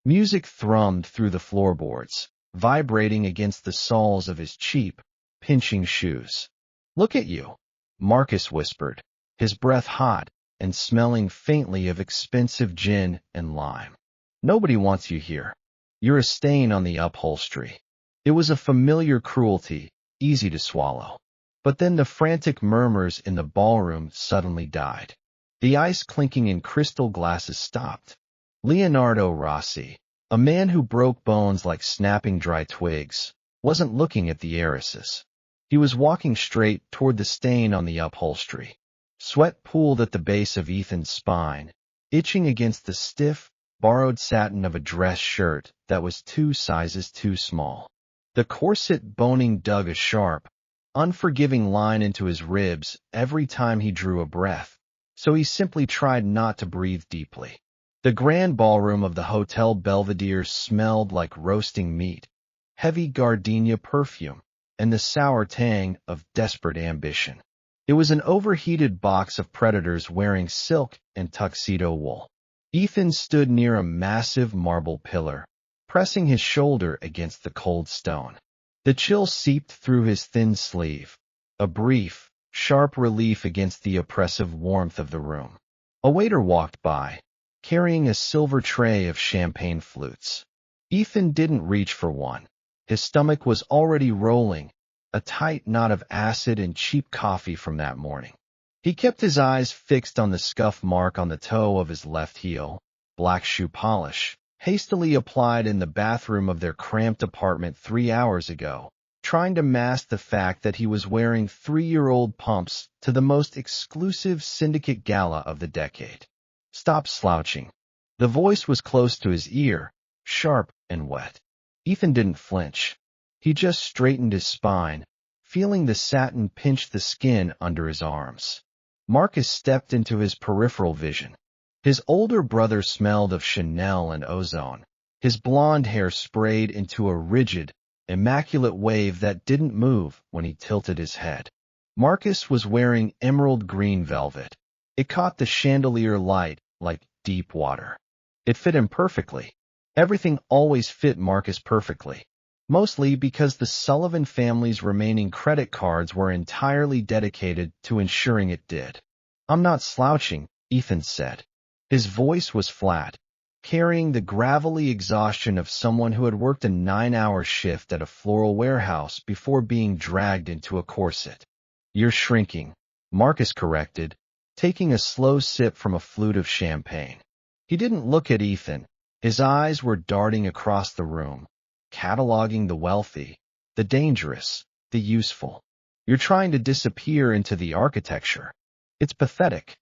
Music thrummed through the floorboards, vibrating against the soles of his cheap, pinching shoes. "Look at you," Marcus whispered, his breath hot and smelling faintly of expensive gin and lime. "Nobody wants you here. You're a stain on the upholstery." It was a familiar cruelty, easy to swallow. But then the frantic murmurs in the ballroom suddenly died. The ice clinking in crystal glasses stopped. Leonardo Rossi, a man who broke bones like snapping dry twigs, wasn't looking at the heiresses. He was walking straight toward the stain on the upholstery. Sweat pooled at the base of Ethan's spine, itching against the stiff, borrowed satin of a dress shirt that was 2 sizes too small. The corset boning dug a sharp, unforgiving line into his ribs every time he drew a breath, so he simply tried not to breathe deeply. The grand ballroom of the Hotel Belvedere smelled like roasting meat, heavy gardenia perfume, and the sour tang of desperate ambition. It was an overheated box of predators wearing silk and tuxedo wool. Ethan stood near a massive marble pillar, pressing his shoulder against the cold stone. The chill seeped through his thin sleeve, a brief, sharp relief against the oppressive warmth of the room. A waiter walked by, carrying a silver tray of champagne flutes. Ethan didn't reach for one. His stomach was already rolling, a tight knot of acid and cheap coffee from that morning. He kept his eyes fixed on the scuff mark on the toe of his left heel, black shoe polish, hastily applied in the bathroom of their cramped apartment 3 hours ago, trying to mask the fact that he was wearing 3-year-old pumps to the most exclusive syndicate gala of the decade. "Stop slouching." The voice was close to his ear, sharp and wet. Ethan didn't flinch. He just straightened his spine, feeling the satin pinch the skin under his arms. Marcus stepped into his peripheral vision. His older brother smelled of Chanel and ozone, his blonde hair sprayed into a rigid, immaculate wave that didn't move when he tilted his head. Marcus was wearing emerald green velvet. It caught the chandelier light like deep water. It fit him perfectly. Everything always fit Marcus perfectly, mostly because the Sullivan family's remaining credit cards were entirely dedicated to ensuring it did. "I'm not slouching," Ethan said. His voice was flat, carrying the gravelly exhaustion of someone who had worked a 9-hour shift at a floral warehouse before being dragged into a corset. "You're shrinking," Marcus corrected, taking a slow sip from a flute of champagne. He didn't look at Ethan. His eyes were darting across the room, cataloging the wealthy, the dangerous, the useful. "You're trying to disappear into the architecture. It's pathetic."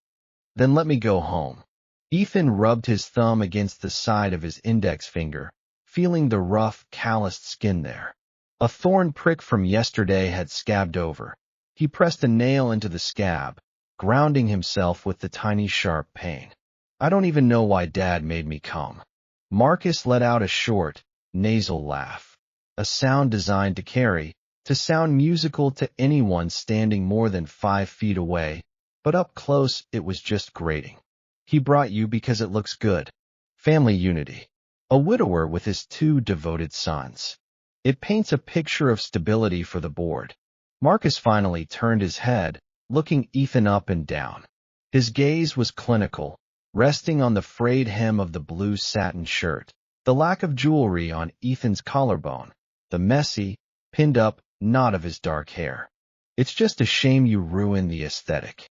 "Then let me go home." Ethan rubbed his thumb against the side of his index finger, feeling the rough, calloused skin there. A thorn prick from yesterday had scabbed over. He pressed a nail into the scab, grounding himself with the tiny sharp pain. "I don't even know why Dad made me come." Marcus let out a short, nasal laugh, a sound designed to sound musical to anyone standing more than 5 feet away, but up close it was just grating. "He brought you because it looks good. Family unity. A widower with his 2 devoted sons. It paints a picture of stability for the board." Marcus finally turned his head, looking Ethan up and down. His gaze was clinical, resting on the frayed hem of the blue satin shirt, the lack of jewelry on Ethan's collarbone, the messy, pinned-up knot of his dark hair. "It's just a shame you ruined the aesthetic."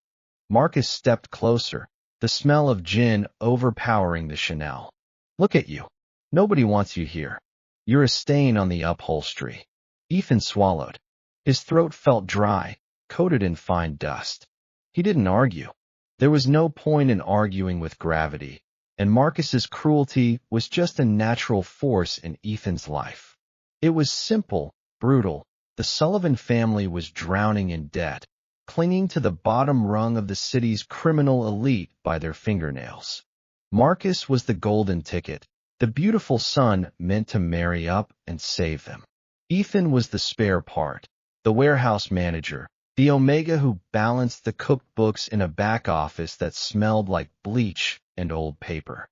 Marcus stepped closer, the smell of gin overpowering the Chanel. "Look at you. Nobody wants you here. You're a stain on the upholstery." Ethan swallowed. His throat felt dry, coated in fine dust. He didn't argue. There was no point in arguing with gravity, and Marcus's cruelty was just a natural force in Ethan's life. It was simple, brutal. The Sullivan family was drowning in debt, clinging to the bottom rung of the city's criminal elite by their fingernails. Marcus was the golden ticket, the beautiful son meant to marry up and save them. Ethan was the spare part, the warehouse manager, the omega who balanced the cookbooks in a back office that smelled like bleach and old paper.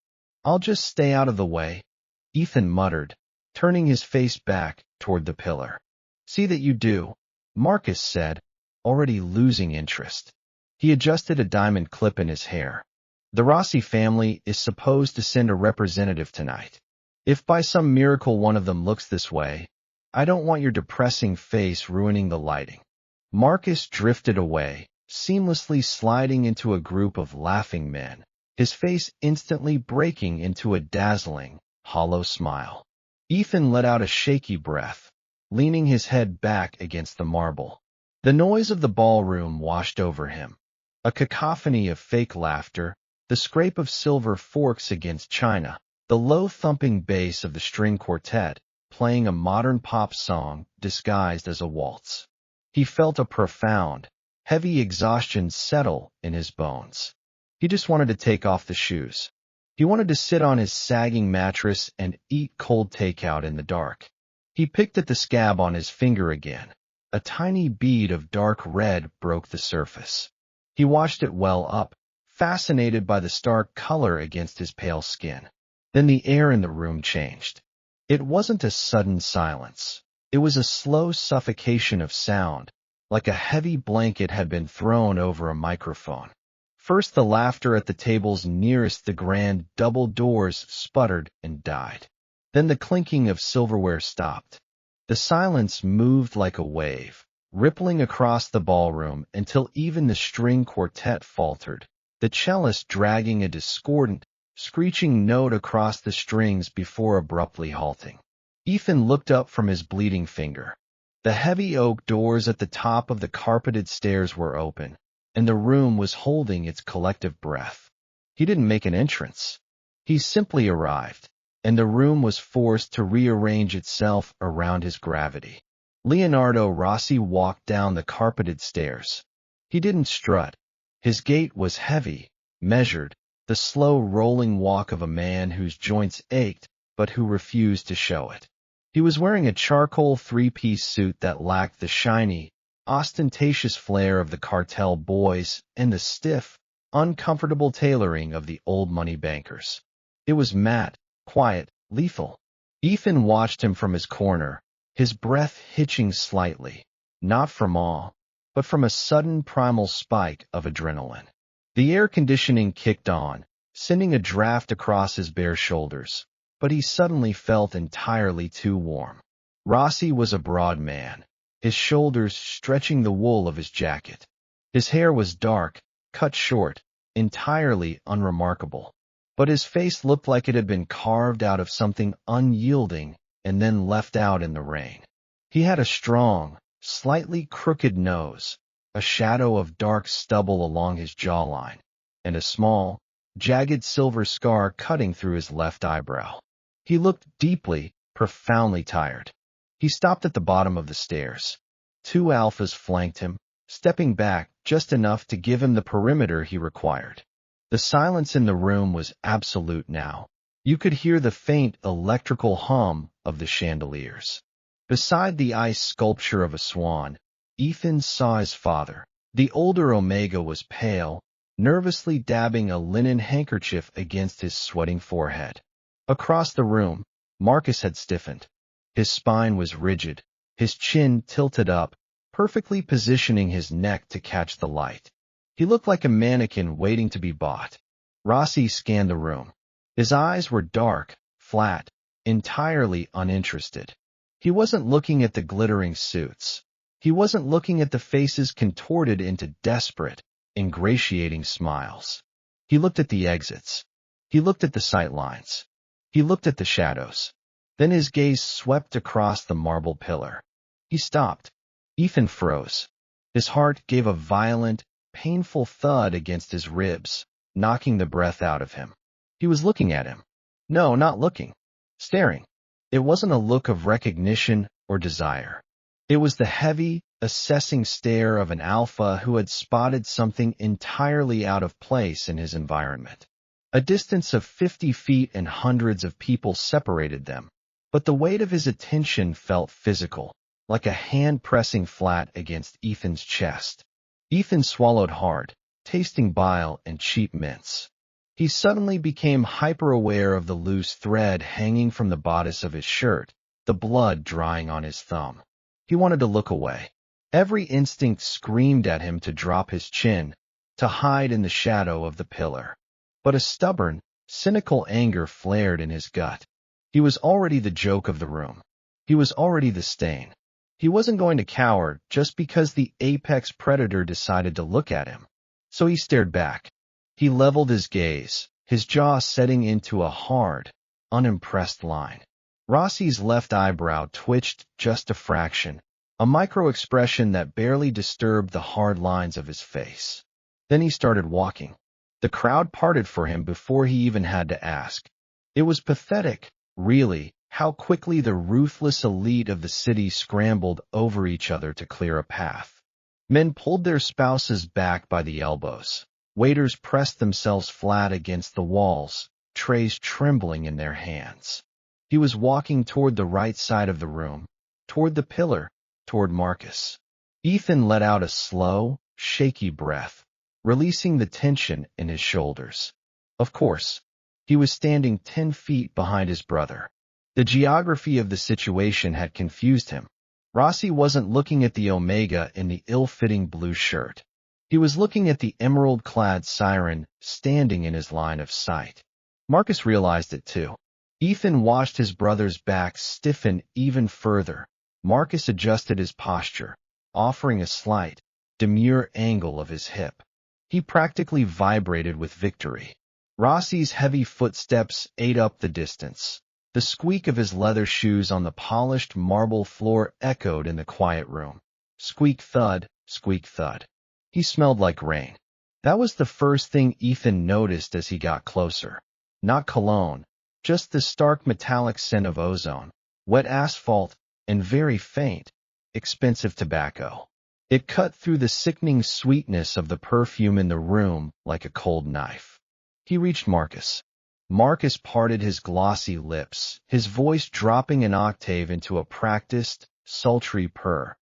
"I'll just stay out of the way." Ethan muttered, turning his face back toward the pillar. "See that you do," Marcus said, already losing interest. He adjusted a diamond clip in his hair. "The Rossi family is supposed to send a representative tonight. If by some miracle one of them looks this way, I don't want your depressing face ruining the lighting." Marcus drifted away, seamlessly sliding into a group of laughing men, his face instantly breaking into a dazzling, hollow smile. Ethan let out a shaky breath, leaning his head back against the marble. The noise of the ballroom washed over him. A cacophony of fake laughter, the scrape of silver forks against china, the low thumping bass of the string quartet, playing a modern pop song disguised as a waltz. He felt a profound, heavy exhaustion settle in his bones. He just wanted to take off the shoes. He wanted to sit on his sagging mattress and eat cold takeout in the dark. He picked at the scab on his finger again. A tiny bead of dark red broke the surface. He watched it well up, fascinated by the stark color against his pale skin. Then the air in the room changed. It wasn't a sudden silence. It was a slow suffocation of sound, like a heavy blanket had been thrown over a microphone. First, the laughter at the tables nearest the grand double doors sputtered and died. Then the clinking of silverware stopped. The silence moved like a wave, rippling across the ballroom until even the string quartet faltered, the cellist dragging a discordant, screeching note across the strings before abruptly halting. Ethan looked up from his bleeding finger. The heavy oak doors at the top of the carpeted stairs were open, and the room was holding its collective breath. He didn't make an entrance. He simply arrived, and the room was forced to rearrange itself around his gravity. Leonardo Rossi walked down the carpeted stairs. He didn't strut. His gait was heavy, measured, the slow rolling walk of a man whose joints ached but who refused to show it. He was wearing a charcoal three-piece suit that lacked the shiny, ostentatious flair of the cartel boys and the stiff, uncomfortable tailoring of the old money bankers. It was matte, quiet, lethal. Ethan watched him from his corner, his breath hitching slightly, not from awe, but from a sudden primal spike of adrenaline. The air conditioning kicked on, sending a draft across his bare shoulders, but he suddenly felt entirely too warm. Rossi was a broad man, his shoulders stretching the wool of his jacket. His hair was dark, cut short, entirely unremarkable, but his face looked like it had been carved out of something unyielding and then left out in the rain. He had a strong, slightly crooked nose, a shadow of dark stubble along his jawline, and a small, jagged silver scar cutting through his left eyebrow. He looked deeply, profoundly tired. He stopped at the bottom of the stairs. Two alphas flanked him, stepping back just enough to give him the perimeter he required. The silence in the room was absolute now. You could hear the faint electrical hum of the chandeliers. Beside the ice sculpture of a swan, Ethan saw his father. The older Omega was pale, nervously dabbing a linen handkerchief against his sweating forehead. Across the room, Marcus had stiffened. His spine was rigid, his chin tilted up, perfectly positioning his neck to catch the light. He looked like a mannequin waiting to be bought. Rossi scanned the room. His eyes were dark, flat, entirely uninterested. He wasn't looking at the glittering suits. He wasn't looking at the faces contorted into desperate, ingratiating smiles. He looked at the exits. He looked at the sight lines. He looked at the shadows. Then his gaze swept across the marble pillar. He stopped. Ethan froze. His heart gave a violent, painful thud against his ribs, knocking the breath out of him. He was looking at him. No, not looking. Staring. It wasn't a look of recognition or desire. It was the heavy, assessing stare of an alpha who had spotted something entirely out of place in his environment. A distance of 50 feet and hundreds of people separated them, but the weight of his attention felt physical, like a hand pressing flat against Ethan's chest. Ethan swallowed hard, tasting bile and cheap mints. He suddenly became hyper-aware of the loose thread hanging from the bodice of his shirt, the blood drying on his thumb. He wanted to look away. Every instinct screamed at him to drop his chin, to hide in the shadow of the pillar. But a stubborn, cynical anger flared in his gut. He was already the joke of the room. He was already the stain. He wasn't going to cower just because the apex predator decided to look at him. So he stared back. He leveled his gaze, his jaw setting into a hard, unimpressed line. Rossi's left eyebrow twitched just a fraction, a micro-expression that barely disturbed the hard lines of his face. Then he started walking. The crowd parted for him before he even had to ask. It was pathetic, really, how quickly the ruthless elite of the city scrambled over each other to clear a path. Men pulled their spouses back by the elbows. Waiters pressed themselves flat against the walls, trays trembling in their hands. He was walking toward the right side of the room, toward the pillar, toward Marcus. Ethan let out a slow, shaky breath, releasing the tension in his shoulders. Of course, he was standing 10 feet behind his brother. The geography of the situation had confused him. Rossi wasn't looking at the Omega in the ill-fitting blue shirt. He was looking at the emerald-clad siren standing in his line of sight. Marcus realized it too. Ethan watched his brother's back stiffen even further. Marcus adjusted his posture, offering a slight, demure angle of his hip. He practically vibrated with victory. Rossi's heavy footsteps ate up the distance. The squeak of his leather shoes on the polished marble floor echoed in the quiet room. Squeak thud, squeak thud. He smelled like rain. That was the first thing Ethan noticed as he got closer. Not cologne, just the stark metallic scent of ozone, wet asphalt, and very faint, expensive tobacco. It cut through the sickening sweetness of the perfume in the room like a cold knife. He reached Marcus. Marcus parted his glossy lips, his voice dropping an octave into a practiced, sultry purr.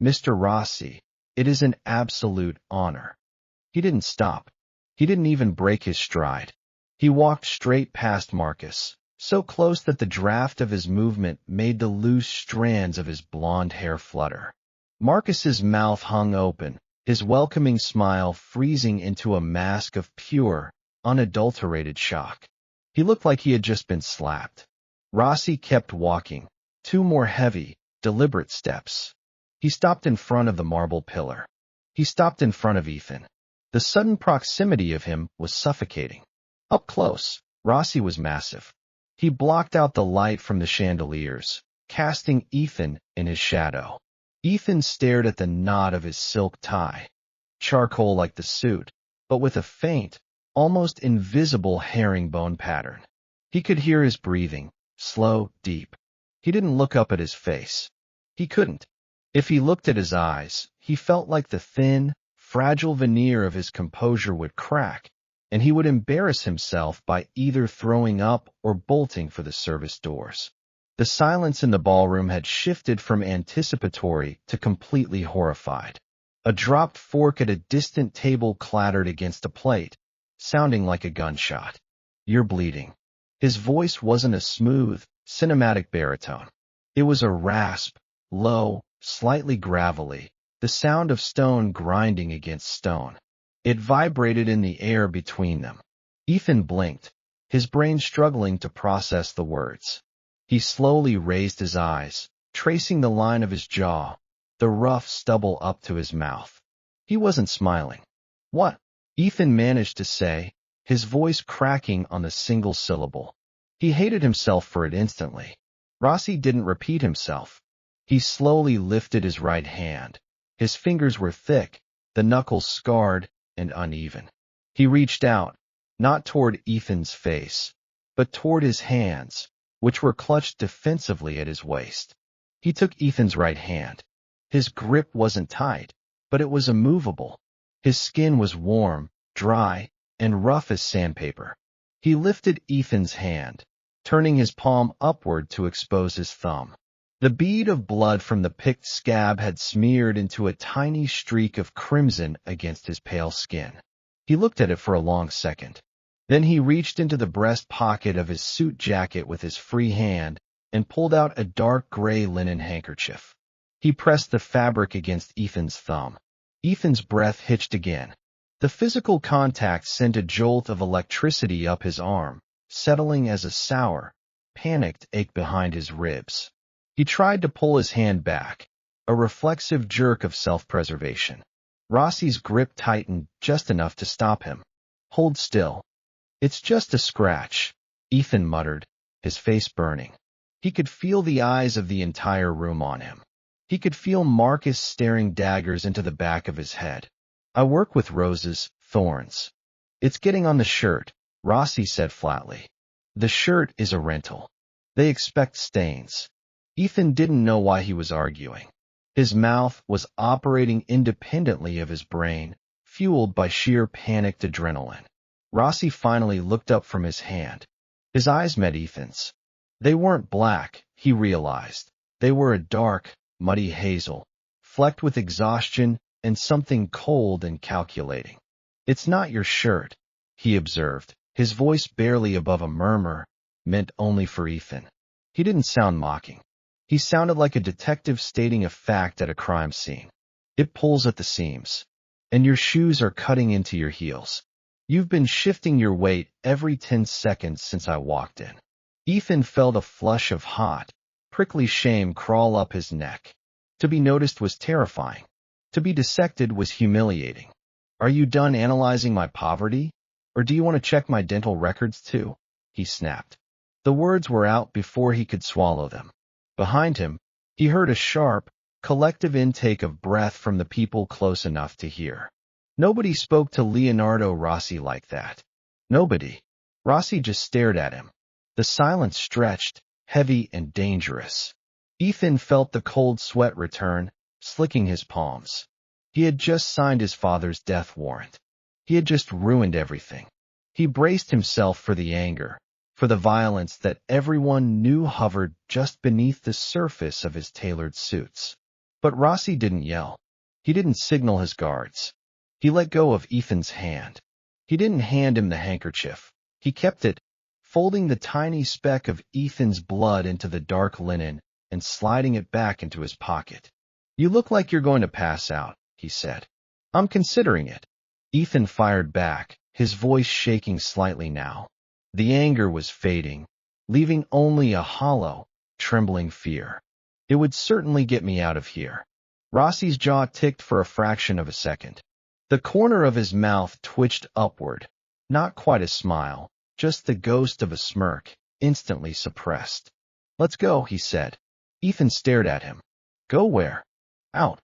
"Mr. Rossi, it is an absolute honor." He didn't stop. He didn't even break his stride. He walked straight past Marcus, so close that the draft of his movement made the loose strands of his blonde hair flutter. Marcus's mouth hung open, his welcoming smile freezing into a mask of pure, unadulterated shock. He looked like he had just been slapped. Rossi kept walking, 2 more heavy, deliberate steps. He stopped in front of the marble pillar. He stopped in front of Ethan. The sudden proximity of him was suffocating. Up close, Rossi was massive. He blocked out the light from the chandeliers, casting Ethan in his shadow. Ethan stared at the knot of his silk tie, charcoal like the suit, but with a faint, almost invisible herringbone pattern. He could hear his breathing, slow, deep. He didn't look up at his face. He couldn't. If he looked at his eyes, he felt like the thin, fragile veneer of his composure would crack, and he would embarrass himself by either throwing up or bolting for the service doors. The silence in the ballroom had shifted from anticipatory to completely horrified. A dropped fork at a distant table clattered against a plate, sounding like a gunshot. "You're bleeding." His voice wasn't a smooth, cinematic baritone. It was a rasp, low, slightly gravelly, the sound of stone grinding against stone. It vibrated in the air between them. Ethan blinked, his brain struggling to process the words. He slowly raised his eyes, tracing the line of his jaw, the rough stubble up to his mouth. He wasn't smiling. "What?" Ethan managed to say, his voice cracking on the single syllable. He hated himself for it instantly. Rossi didn't repeat himself. He slowly lifted his right hand. His fingers were thick, the knuckles scarred and uneven. He reached out, not toward Ethan's face, but toward his hands, which were clutched defensively at his waist. He took Ethan's right hand. His grip wasn't tight, but it was immovable. His skin was warm, dry, and rough as sandpaper. He lifted Ethan's hand, turning his palm upward to expose his thumb. The bead of blood from the picked scab had smeared into a tiny streak of crimson against his pale skin. He looked at it for a long second. Then he reached into the breast pocket of his suit jacket with his free hand and pulled out a dark gray linen handkerchief. He pressed the fabric against Ethan's thumb. Ethan's breath hitched again. The physical contact sent a jolt of electricity up his arm, settling as a sour, panicked ache behind his ribs. He tried to pull his hand back, a reflexive jerk of self-preservation. Rossi's grip tightened just enough to stop him. "Hold still. It's just a scratch," Ethan muttered, his face burning. He could feel the eyes of the entire room on him. He could feel Marcus staring daggers into the back of his head. "I work with roses, thorns. It's getting on the shirt," Rossi said flatly. "The shirt is a rental. They expect stains." Ethan didn't know why he was arguing. His mouth was operating independently of his brain, fueled by sheer panicked adrenaline. Rossi finally looked up from his hand. His eyes met Ethan's. They weren't black, he realized. They were a dark, muddy hazel, flecked with exhaustion and something cold and calculating. "It's not your shirt," he observed, his voice barely above a murmur, meant only for Ethan. He didn't sound mocking. He sounded like a detective stating a fact at a crime scene. "It pulls at the seams. And your shoes are cutting into your heels. You've been shifting your weight every 10 seconds since I walked in." Ethan felt a flush of hot, prickly shame crawl up his neck. To be noticed was terrifying. To be dissected was humiliating. "Are you done analyzing my poverty? Or do you want to check my dental records too?" he snapped. The words were out before he could swallow them. Behind him, he heard a sharp, collective intake of breath from the people close enough to hear. Nobody spoke to Leonardo Rossi like that. Nobody. Rossi just stared at him. The silence stretched, heavy and dangerous. Ethan felt the cold sweat return, slicking his palms. He had just signed his father's death warrant. He had just ruined everything. He braced himself for the anger, for the violence that everyone knew hovered just beneath the surface of his tailored suits. But Rossi didn't yell. He didn't signal his guards. He let go of Ethan's hand. He didn't hand him the handkerchief. He kept it, folding the tiny speck of Ethan's blood into the dark linen and sliding it back into his pocket. "You look like you're going to pass out," he said. "I'm considering it." Ethan fired back, his voice shaking slightly now. The anger was fading, leaving only a hollow, trembling fear. "It would certainly get me out of here." Rossi's jaw ticked for a fraction of a second. The corner of his mouth twitched upward, not quite a smile, just the ghost of a smirk, instantly suppressed. "Let's go," he said. Ethan stared at him. "Go where?" "Out."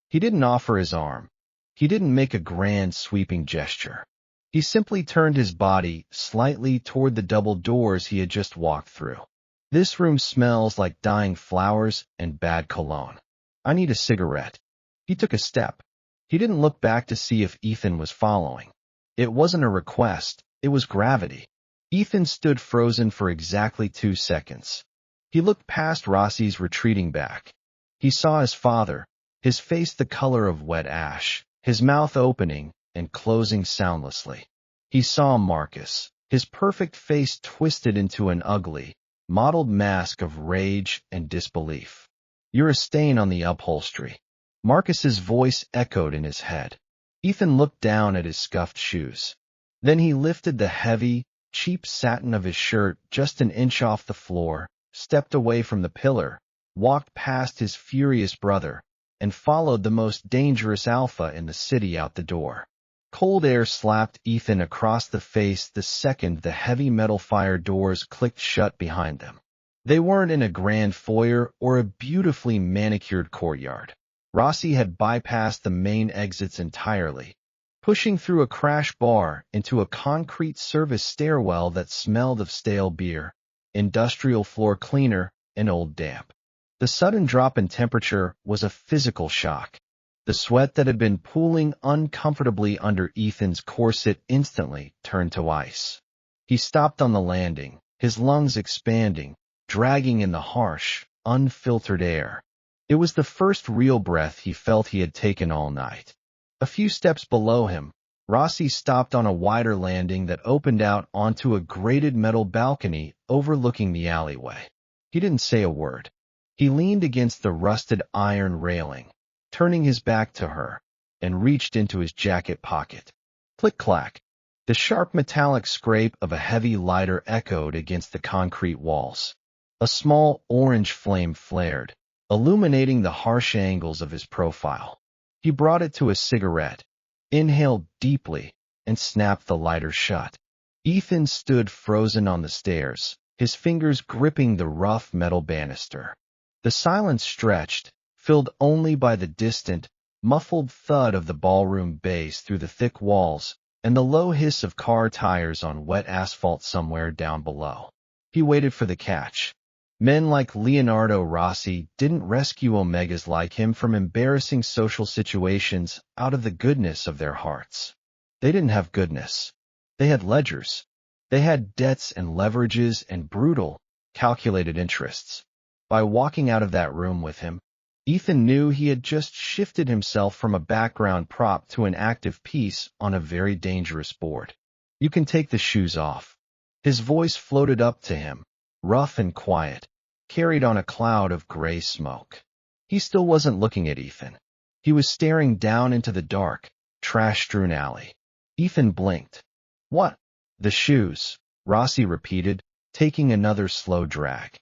He didn't offer his arm. He didn't make a grand sweeping gesture. He simply turned his body slightly toward the double doors he had just walked through. "This room smells like dying flowers and bad cologne. I need a cigarette." He took a step. He didn't look back to see if Ethan was following. It wasn't a request, it was gravity. Ethan stood frozen for exactly 2 seconds. He looked past Rossi's retreating back. He saw his father, his face the color of wet ash, his mouth opening and closing soundlessly. He saw Marcus, his perfect face twisted into an ugly, mottled mask of rage and disbelief. "You're a stain on the upholstery." Marcus's voice echoed in his head. Ethan looked down at his scuffed shoes. Then he lifted the heavy, cheap satin of his shirt just an inch off the floor, stepped away from the pillar, walked past his furious brother, and followed the most dangerous alpha in the city out the door. Cold air slapped Ethan across the face the second the heavy metal fire doors clicked shut behind them. They weren't in a grand foyer or a beautifully manicured courtyard. Rossi had bypassed the main exits entirely, pushing through a crash bar into a concrete service stairwell that smelled of stale beer, industrial floor cleaner, and old damp. The sudden drop in temperature was a physical shock. The sweat that had been pooling uncomfortably under Ethan's corset instantly turned to ice. He stopped on the landing, his lungs expanding, dragging in the harsh, unfiltered air. It was the first real breath he felt he had taken all night. A few steps below him, Rossi stopped on a wider landing that opened out onto a grated metal balcony overlooking the alleyway. He didn't say a word. He leaned against the rusted iron railing, turning his back to her, and reached into his jacket pocket. Click-clack. The sharp metallic scrape of a heavy lighter echoed against the concrete walls. A small orange flame flared, illuminating the harsh angles of his profile. He brought it to a cigarette, inhaled deeply, and snapped the lighter shut. Ethan stood frozen on the stairs, his fingers gripping the rough metal banister. The silence stretched, filled only by the distant, muffled thud of the ballroom bass through the thick walls and the low hiss of car tires on wet asphalt somewhere down below. He waited for the catch. Men like Leonardo Rossi didn't rescue Omegas like him from embarrassing social situations out of the goodness of their hearts. They didn't have goodness. They had ledgers. They had debts and leverages and brutal, calculated interests. By walking out of that room with him, Ethan knew he had just shifted himself from a background prop to an active piece on a very dangerous board. You can take the shoes off. His voice floated up to him, rough and quiet, carried on a cloud of gray smoke. He still wasn't looking at Ethan. He was staring down into the dark, trash-strewn alley. Ethan blinked. What? The shoes, Rossi repeated, taking another slow drag.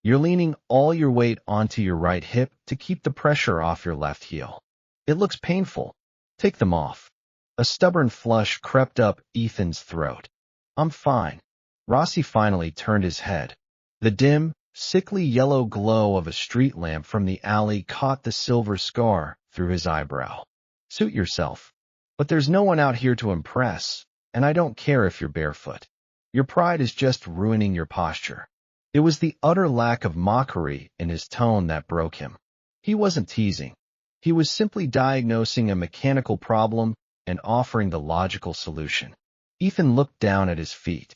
You're leaning all your weight onto your right hip to keep the pressure off your left heel. It looks painful. Take them off. A stubborn flush crept up Ethan's throat. I'm fine. Rossi finally turned his head. The dim, sickly yellow glow of a street lamp from the alley caught the silver scar through his eyebrow. Suit yourself. But there's no one out here to impress, and I don't care if you're barefoot. Your pride is just ruining your posture. It was the utter lack of mockery in his tone that broke him. He wasn't teasing. He was simply diagnosing a mechanical problem and offering the logical solution. Ethan looked down at his feet.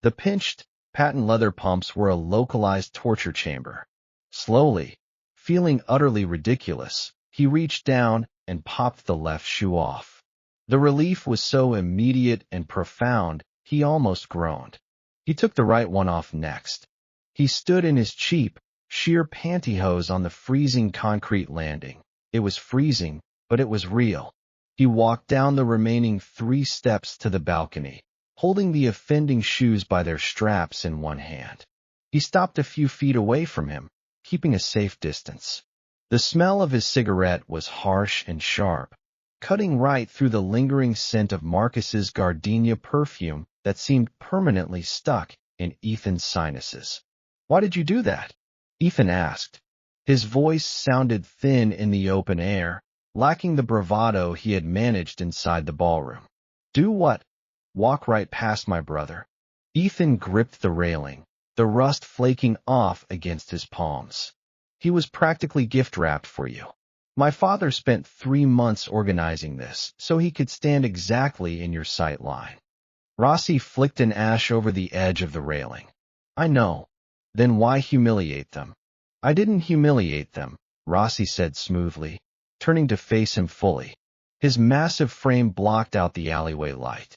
The pinched, patent leather pumps were a localized torture chamber. Slowly, feeling utterly ridiculous, he reached down and popped the left shoe off. The relief was so immediate and profound, he almost groaned. He took the right one off next. He stood in his cheap, sheer pantyhose on the freezing concrete landing. It was freezing, but it was real. He walked down the remaining 3 steps to the balcony, holding the offending shoes by their straps in one hand. He stopped a few feet away from him, keeping a safe distance. The smell of his cigarette was harsh and sharp, cutting right through the lingering scent of Marcus's gardenia perfume that seemed permanently stuck in Ethan's sinuses. Why did you do that? Ethan asked. His voice sounded thin in the open air, lacking the bravado he had managed inside the ballroom. Do what? Walk right past my brother. Ethan gripped the railing, the rust flaking off against his palms. He was practically gift-wrapped for you. My father spent 3 months organizing this, so he could stand exactly in your sight line. Rossi flicked an ash over the edge of the railing. I know. Then why humiliate them? I didn't humiliate them, Rossi said smoothly, turning to face him fully. His massive frame blocked out the alleyway light.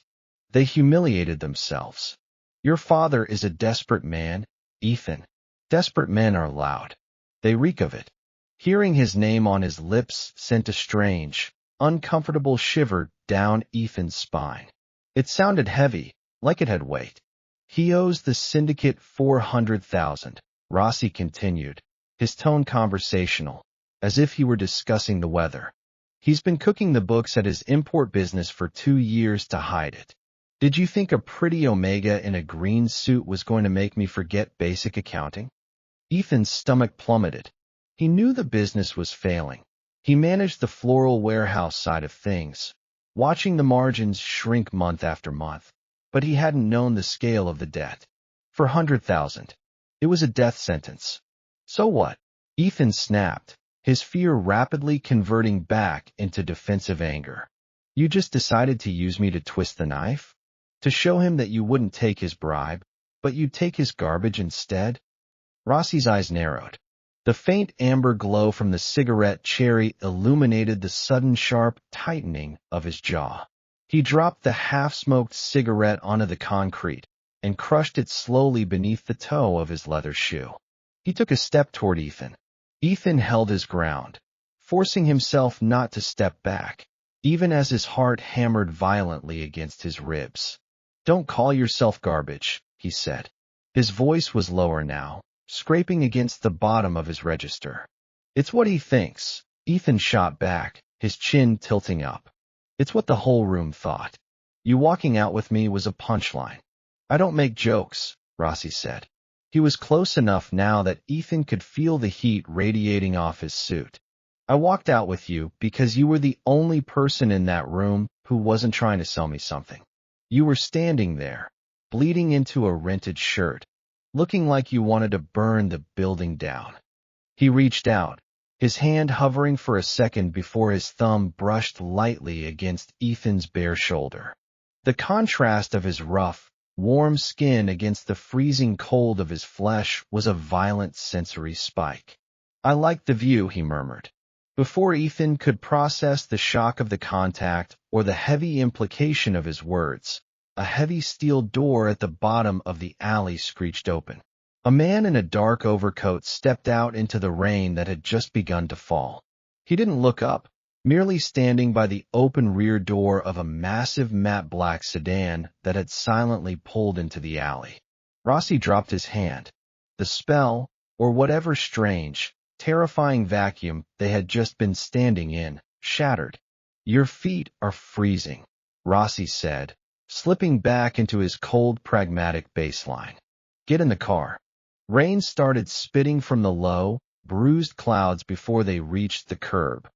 They humiliated themselves. Your father is a desperate man, Ethan. Desperate men are loud. They reek of it. Hearing his name on his lips sent a strange, uncomfortable shiver down Ethan's spine. It sounded heavy, like it had weight. He owes the syndicate $400,000, Rossi continued, his tone conversational, as if he were discussing the weather. He's been cooking the books at his import business for 2 years to hide it. Did you think a pretty Omega in a green suit was going to make me forget basic accounting? Ethan's stomach plummeted. He knew the business was failing. He managed the floral warehouse side of things, watching the margins shrink month after month. But he hadn't known the scale of the debt. For $100,000. It was a death sentence. So what? Ethan snapped, his fear rapidly converting back into defensive anger. You just decided to use me to twist the knife? To show him that you wouldn't take his bribe, but you'd take his garbage instead? Rossi's eyes narrowed. The faint amber glow from the cigarette cherry illuminated the sudden sharp tightening of his jaw. He dropped the half-smoked cigarette onto the concrete and crushed it slowly beneath the toe of his leather shoe. He took a step toward Ethan. Ethan held his ground, forcing himself not to step back, even as his heart hammered violently against his ribs. "Don't call yourself garbage," he said. His voice was lower now, scraping against the bottom of his register. "It's what he thinks," Ethan shot back, his chin tilting up. "It's what the whole room thought. You walking out with me was a punchline." "I don't make jokes," Rossi said. He was close enough now that Ethan could feel the heat radiating off his suit. "I walked out with you because you were the only person in that room who wasn't trying to sell me something. You were standing there, bleeding into a rented shirt, looking like you wanted to burn the building down." He reached out, his hand hovering for a second before his thumb brushed lightly against Ethan's bare shoulder. The contrast of his rough, warm skin against the freezing cold of his flesh was a violent sensory spike. "I like the view," he murmured. Before Ethan could process the shock of the contact or the heavy implication of his words, a heavy steel door at the bottom of the alley screeched open. A man in a dark overcoat stepped out into the rain that had just begun to fall. He didn't look up, merely standing by the open rear door of a massive matte black sedan that had silently pulled into the alley. Rossi dropped his hand. The spell, or whatever strange, terrifying vacuum they had just been standing in, shattered. "Your feet are freezing," Rossi said, slipping back into his cold, pragmatic baseline. "Get in the car." Rain started spitting from the low, bruised clouds before they reached the curb.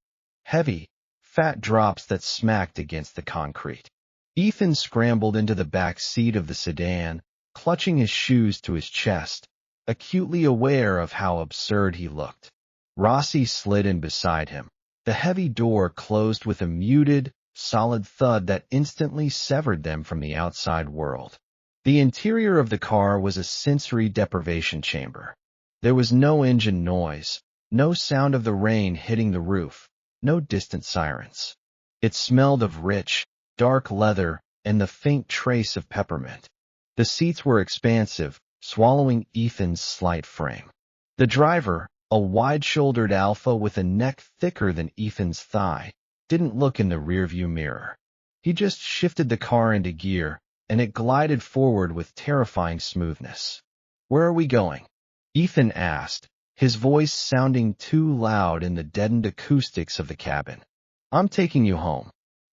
Heavy, fat drops that smacked against the concrete. Ethan scrambled into the back seat of the sedan, clutching his shoes to his chest, acutely aware of how absurd he looked. Rossi slid in beside him. The heavy door closed with a muted, solid thud that instantly severed them from the outside world. The interior of the car was a sensory deprivation chamber. There was no engine noise, no sound of the rain hitting the roof, no distant sirens. It smelled of rich, dark leather and the faint trace of peppermint. The seats were expansive, swallowing Ethan's slight frame. The driver, a wide-shouldered alpha with a neck thicker than Ethan's thigh, didn't look in the rearview mirror. He just shifted the car into gear, and it glided forward with terrifying smoothness. "Where are we going?" Ethan asked, his voice sounding too loud in the deadened acoustics of the cabin. "I'm taking you home."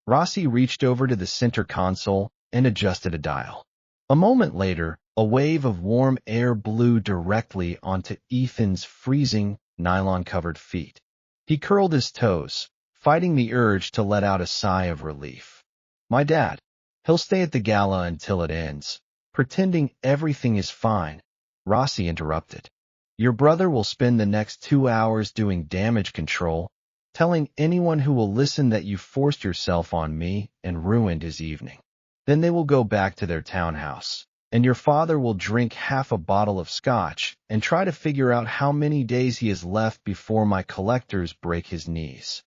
Rossi reached over to the center console and adjusted a dial. A moment later, a wave of warm air blew directly onto Ethan's freezing, nylon-covered feet. He curled his toes, fighting the urge to let out a sigh of relief. "My dad. He'll stay at the gala until it ends, pretending everything is fine," Rossi interrupted. "Your brother will spend the next 2 hours doing damage control, telling anyone who will listen that you forced yourself on me and ruined his evening. Then they will go back to their townhouse, and your father will drink half a bottle of scotch and try to figure out how many days he has left before my collectors break his knees."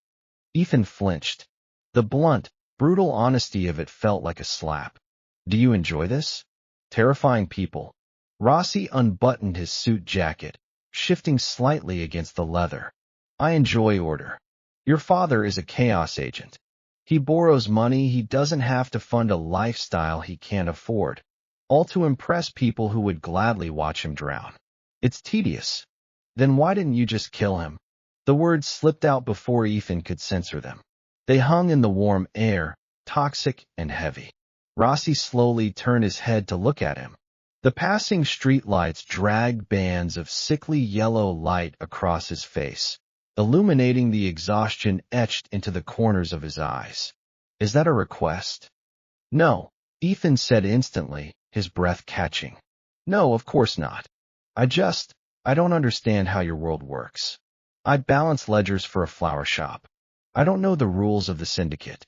Ethan flinched. The blunt, brutal honesty of it felt like a slap. "Do you enjoy this? Terrifying people." Rossi unbuttoned his suit jacket, shifting slightly against the leather. "I enjoy order. Your father is a chaos agent. He borrows money he doesn't have to fund a lifestyle he can't afford, all to impress people who would gladly watch him drown. It's tedious. Then why didn't you just kill him?" The words slipped out before Ethan could censor them. They hung in the warm air, toxic and heavy. Rossi slowly turned his head to look at him. The passing streetlights dragged bands of sickly yellow light across his face, illuminating the exhaustion etched into the corners of his eyes. "Is that a request?" "No," Ethan said instantly, his breath catching. "No, of course not. I don't understand how your world works. I balance ledgers for a flower shop. I don't know the rules of the syndicate."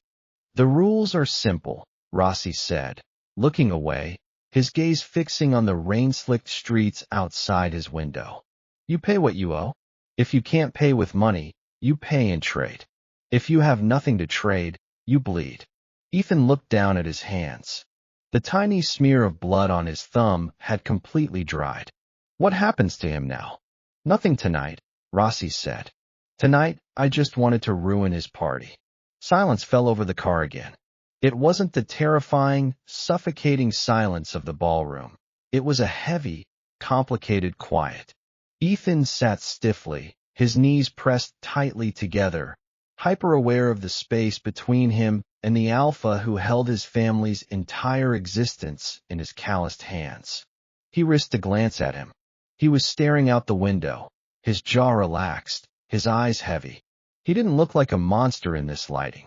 "The rules are simple," Rossi said, looking away, his gaze fixing on the rain-slicked streets outside his window. "You pay what you owe. If you can't pay with money, you pay in trade. If you have nothing to trade, you bleed." Ethan looked down at his hands. The tiny smear of blood on his thumb had completely dried. What happens to him now? Nothing tonight, Rossi said. Tonight, I just wanted to ruin his party. Silence fell over the car again. It wasn't the terrifying, suffocating silence of the ballroom. It was a heavy, complicated quiet. Ethan sat stiffly, his knees pressed tightly together, hyper-aware of the space between him and the alpha who held his family's entire existence in his calloused hands. He risked a glance at him. He was staring out the window, his jaw relaxed, his eyes heavy. He didn't look like a monster in this lighting.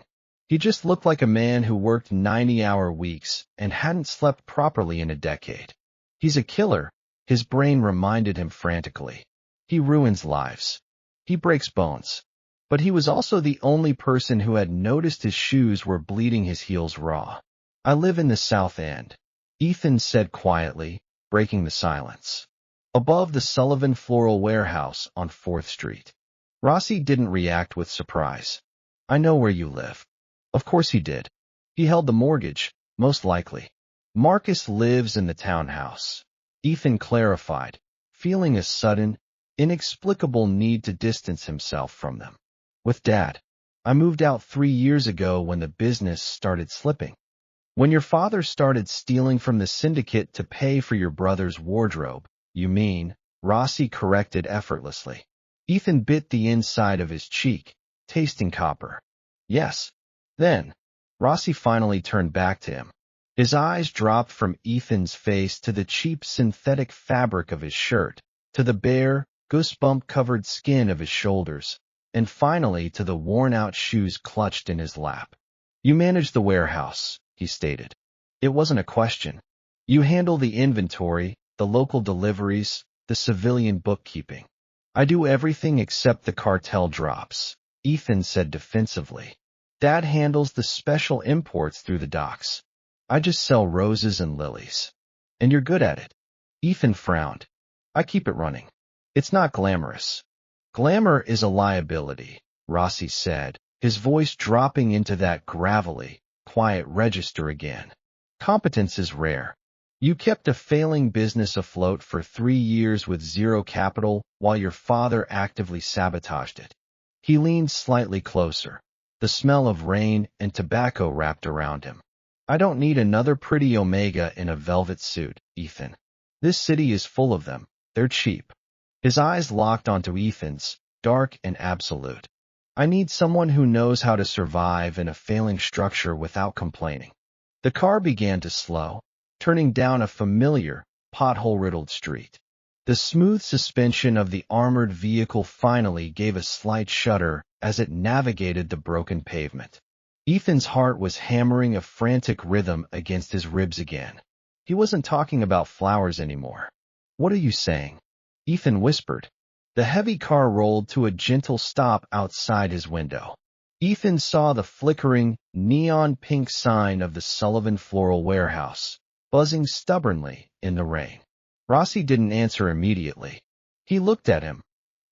He just looked like a man who worked 90-hour weeks and hadn't slept properly in a decade. He's a killer, his brain reminded him frantically. He ruins lives. He breaks bones. But he was also the only person who had noticed his shoes were bleeding his heels raw. I live in the South End, Ethan said quietly, breaking the silence. Above the Sullivan Floral Warehouse on 4th Street. Rossi didn't react with surprise. I know where you live. Of course he did. He held the mortgage, most likely. Marcus lives in the townhouse. Ethan clarified, feeling a sudden, inexplicable need to distance himself from them. With Dad. I moved out 3 years ago when the business started slipping. When your father started stealing from the syndicate to pay for your brother's wardrobe, you mean, Rossi corrected effortlessly. Ethan bit the inside of his cheek, tasting copper. Yes. Then, Rossi finally turned back to him. His eyes dropped from Ethan's face to the cheap synthetic fabric of his shirt, to the bare, goosebump-covered skin of his shoulders, and finally to the worn-out shoes clutched in his lap. You manage the warehouse, he stated. It wasn't a question. You handle the inventory, the local deliveries, the civilian bookkeeping. I do everything except the cartel drops, Ethan said defensively. Dad handles the special imports through the docks. I just sell roses and lilies. And you're good at it. Ethan frowned. I keep it running. It's not glamorous. Glamour is a liability, Rossi said, his voice dropping into that gravelly, quiet register again. Competence is rare. You kept a failing business afloat for 3 years with zero capital while your father actively sabotaged it. He leaned slightly closer, the smell of rain and tobacco wrapped around him. I don't need another pretty Omega in a velvet suit, Ethan. This city is full of them. They're cheap. His eyes locked onto Ethan's, dark and absolute. I need someone who knows how to survive in a failing structure without complaining. The car began to slow, turning down a familiar, pothole-riddled street. The smooth suspension of the armored vehicle finally gave a slight shudder as it navigated the broken pavement. Ethan's heart was hammering a frantic rhythm against his ribs again. He wasn't talking about flowers anymore. What are you saying? Ethan whispered. The heavy car rolled to a gentle stop outside his window. Ethan saw the flickering, neon-pink sign of the Sullivan Floral Warehouse, buzzing stubbornly in the rain. Rossi didn't answer immediately. He looked at him.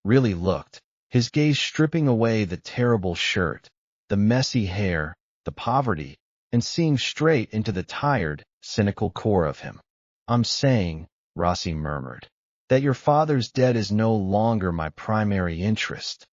Really looked, his gaze stripping away the terrible shirt, the messy hair, the poverty, and seeing straight into the tired, cynical core of him. I'm saying, Rossi murmured, that your father's debt is no longer my primary interest.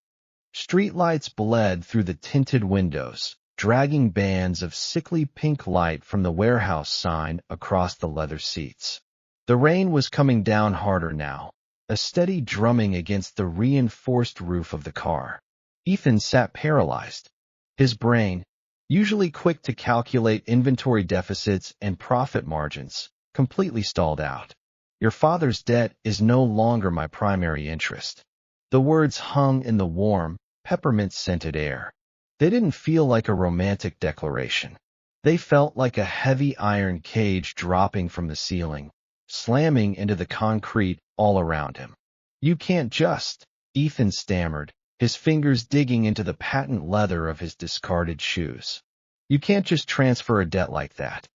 Streetlights bled through the tinted windows, dragging bands of sickly pink light from the warehouse sign across the leather seats. The rain was coming down harder now, a steady drumming against the reinforced roof of the car. Ethan sat paralyzed. His brain, usually quick to calculate inventory deficits and profit margins, completely stalled out. Your father's debt is no longer my primary interest. The words hung in the warm, peppermint-scented air. They didn't feel like a romantic declaration. They felt like a heavy iron cage dropping from the ceiling, slamming into the concrete all around him. You can't just, Ethan stammered, his fingers digging into the patent leather of his discarded shoes. You can't just transfer a debt like that.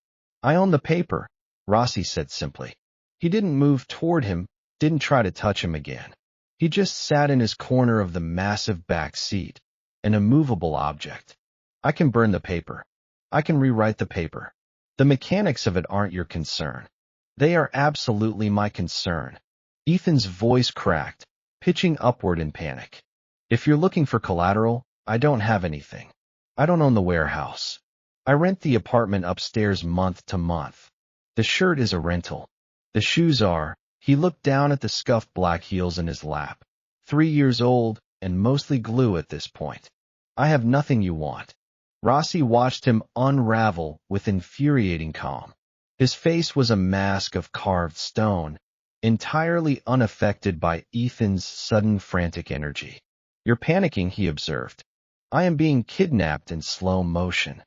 I own the paper, Rossi said simply. He didn't move toward him, didn't try to touch him again. He just sat in his corner of the massive back seat, an immovable object. I can burn the paper. I can rewrite the paper. The mechanics of it aren't your concern. They are absolutely my concern. Ethan's voice cracked, pitching upward in panic. If you're looking for collateral, I don't have anything. I don't own the warehouse. I rent the apartment upstairs month to month. The shirt is a rental. The shoes are, he looked down at the scuffed black heels in his lap. 3 years old, and mostly glue at this point. I have nothing you want. Rossi watched him unravel with infuriating calm. His face was a mask of carved stone, entirely unaffected by Ethan's sudden frantic energy. You're panicking, he observed. I am being kidnapped in slow motion.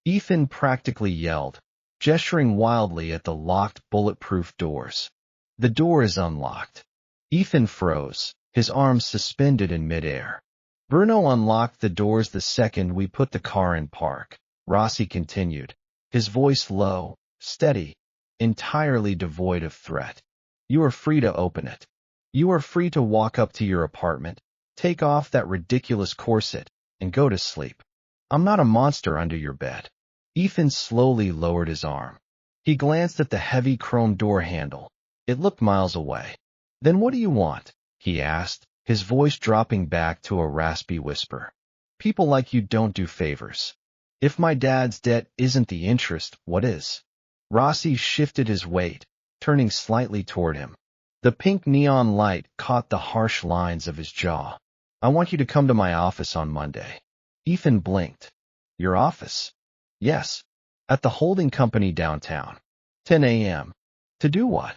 Ethan practically yelled, gesturing wildly at the locked, bulletproof doors. The door is unlocked. Ethan froze, his arms suspended in midair. Bruno unlocked the doors the second we put the car in park, Rossi continued, his voice low, steady, entirely devoid of threat. You are free to open it. You are free to walk up to your apartment, take off that ridiculous corset, and go to sleep. I'm not a monster under your bed. Ethan slowly lowered his arm. He glanced at the heavy chrome door handle. It looked miles away. Then what do you want? He asked, his voice dropping back to a raspy whisper. People like you don't do favors. If my dad's debt isn't the interest, what is? Rossi shifted his weight, turning slightly toward him. The pink neon light caught the harsh lines of his jaw. I want you to come to my office on Monday. Ethan blinked. Your office? Yes. At the holding company downtown. 10 a.m. To do what?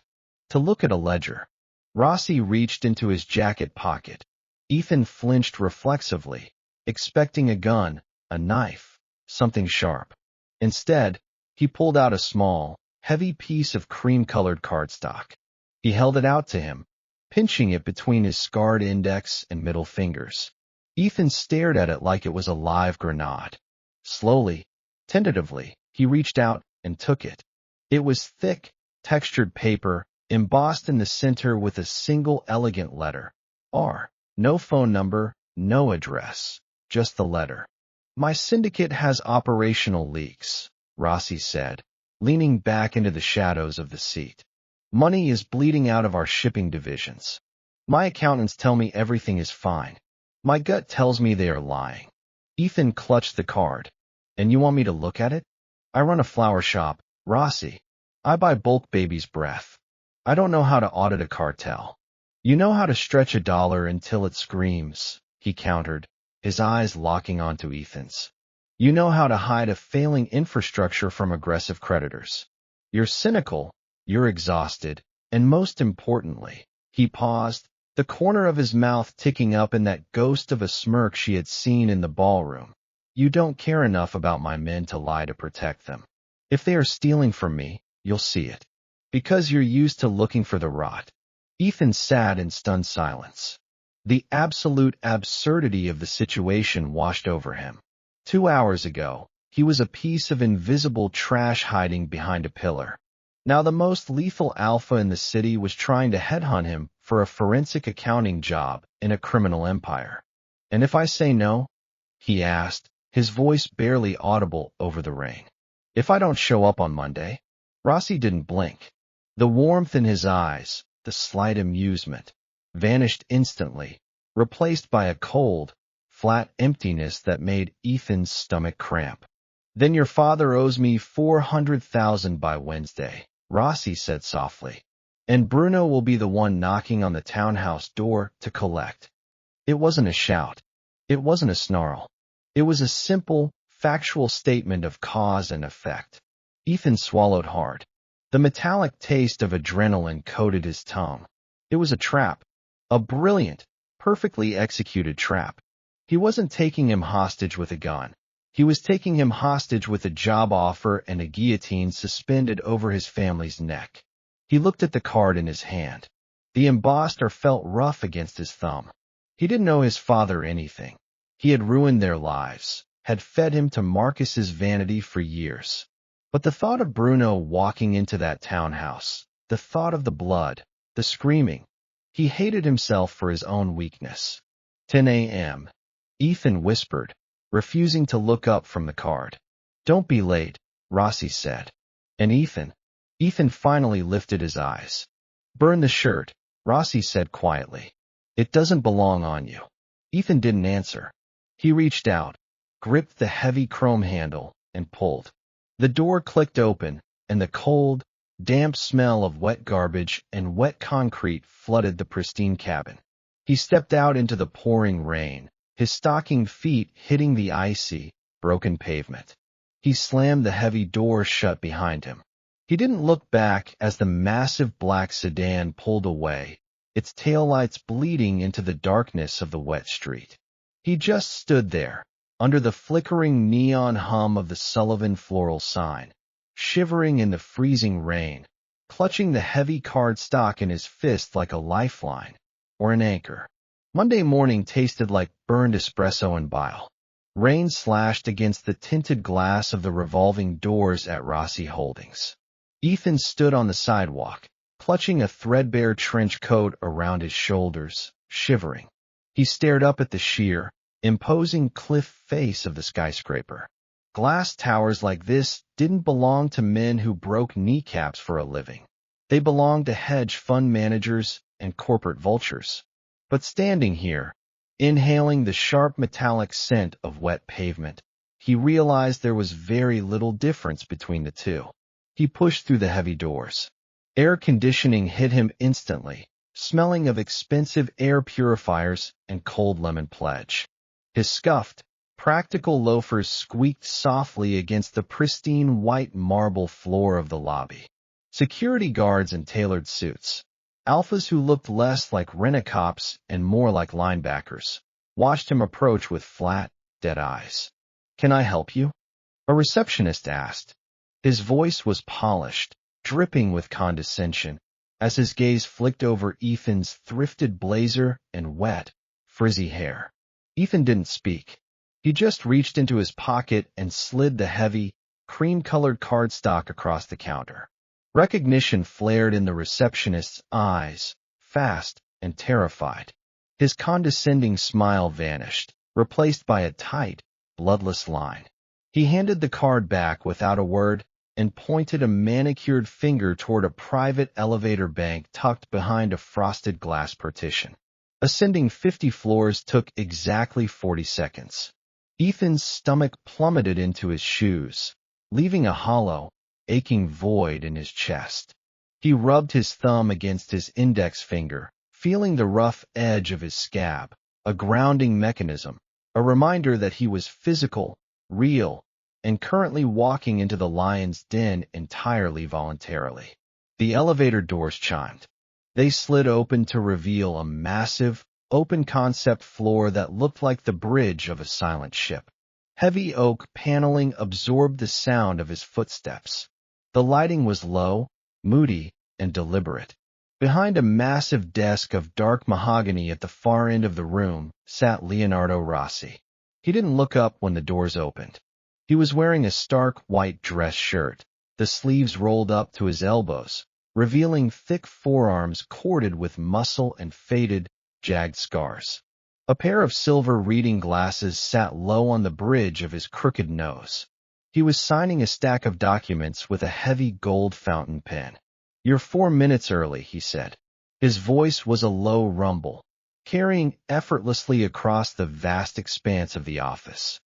To look at a ledger. Rossi reached into his jacket pocket. Ethan flinched reflexively, expecting a gun, a knife, something sharp. Instead, he pulled out a small, heavy piece of cream-colored cardstock. He held it out to him, pinching it between his scarred index and middle fingers. Ethan stared at it like it was a live grenade. Slowly, tentatively, he reached out and took it. It was thick, textured paper, embossed in the center with a single elegant letter. R. No phone number, no address, just the letter. My syndicate has operational leaks, Rossi said, leaning back into the shadows of the seat. Money is bleeding out of our shipping divisions. My accountants tell me everything is fine. My gut tells me they are lying. Ethan clutched the card. And you want me to look at it? I run a flower shop, Rossi. I buy bulk baby's breath. I don't know how to audit a cartel. You know how to stretch a dollar until it screams, he countered, his eyes locking onto Ethan's. You know how to hide a failing infrastructure from aggressive creditors. You're cynical, you're exhausted, and most importantly, he paused, the corner of his mouth ticking up in that ghost of a smirk she had seen in the ballroom. You don't care enough about my men to lie to protect them. If they are stealing from me, you'll see it. Because you're used to looking for the rot. Ethan sat in stunned silence. The absolute absurdity of the situation washed over him. 2 hours ago, he was a piece of invisible trash hiding behind a pillar. Now the most lethal alpha in the city was trying to headhunt him for a forensic accounting job in a criminal empire. And if I say no? He asked, his voice barely audible over the rain. If I don't show up on Monday? Rossi didn't blink. The warmth in his eyes, the slight amusement, vanished instantly, replaced by a cold, flat emptiness that made Ethan's stomach cramp. Then your father owes me $400,000 by Wednesday, Rossi said softly. And Bruno will be the one knocking on the townhouse door to collect. It wasn't a shout. It wasn't a snarl. It was a simple, factual statement of cause and effect. Ethan swallowed hard. The metallic taste of adrenaline coated his tongue. It was a trap. A brilliant, perfectly executed trap. He wasn't taking him hostage with a gun. He was taking him hostage with a job offer and a guillotine suspended over his family's neck. He looked at the card in his hand. The embossed felt rough against his thumb. He didn't know his father anything. He had ruined their lives, had fed him to Marcus's vanity for years. But the thought of Bruno walking into that townhouse, the thought of the blood, the screaming, he hated himself for his own weakness. 10 a.m. Ethan whispered, refusing to look up from the card. Don't be late, Rossi said. And Ethan? Ethan finally lifted his eyes. Burn the shirt, Rossi said quietly. It doesn't belong on you. Ethan didn't answer. He reached out, gripped the heavy chrome handle, and pulled. The door clicked open, and the cold, damp smell of wet garbage and wet concrete flooded the pristine cabin. He stepped out into the pouring rain, his stocking feet hitting the icy, broken pavement. He slammed the heavy door shut behind him. He didn't look back as the massive black sedan pulled away, its taillights bleeding into the darkness of the wet street. He just stood there, under the flickering neon hum of the Sullivan floral sign, shivering in the freezing rain, clutching the heavy cardstock in his fist like a lifeline or an anchor. Monday morning tasted like burned espresso and bile. Rain slashed against the tinted glass of the revolving doors at Rossi Holdings. Ethan stood on the sidewalk, clutching a threadbare trench coat around his shoulders, shivering. He stared up at the sheer, imposing cliff face of the skyscraper. Glass towers like this didn't belong to men who broke kneecaps for a living. They belonged to hedge fund managers and corporate vultures. But standing here, inhaling the sharp metallic scent of wet pavement, he realized there was very little difference between the two. He pushed through the heavy doors. Air conditioning hit him instantly, smelling of expensive air purifiers and cold lemon pledge. His scuffed, practical loafers squeaked softly against the pristine white marble floor of the lobby. Security guards in tailored suits, alphas who looked less like rent-a-cops and more like linebackers, watched him approach with flat, dead eyes. "Can I help you?" a receptionist asked. His voice was polished, dripping with condescension, as his gaze flicked over Ethan's thrifted blazer and wet, frizzy hair. Ethan didn't speak. He just reached into his pocket and slid the heavy, cream-colored cardstock across the counter. Recognition flared in the receptionist's eyes, fast and terrified. His condescending smile vanished, replaced by a tight, bloodless line. He handed the card back without a word and pointed a manicured finger toward a private elevator bank tucked behind a frosted glass partition. Ascending 50 floors took exactly 40 seconds. Ethan's stomach plummeted into his shoes, leaving a hollow, aching void in his chest. He rubbed his thumb against his index finger, feeling the rough edge of his scab, a grounding mechanism, a reminder that he was physical, real, and currently walking into the lion's den entirely voluntarily. The elevator doors chimed. They slid open to reveal a massive, open-concept floor that looked like the bridge of a silent ship. Heavy oak paneling absorbed the sound of his footsteps. The lighting was low, moody, and deliberate. Behind a massive desk of dark mahogany at the far end of the room sat Leonardo Rossi. He didn't look up when the doors opened. He was wearing a stark white dress shirt, the sleeves rolled up to his elbows, revealing thick forearms corded with muscle and faded, jagged scars. A pair of silver reading glasses sat low on the bridge of his crooked nose. He was signing a stack of documents with a heavy gold fountain pen. "You're 4 minutes early," he said. His voice was a low rumble, carrying effortlessly across the vast expanse of the office.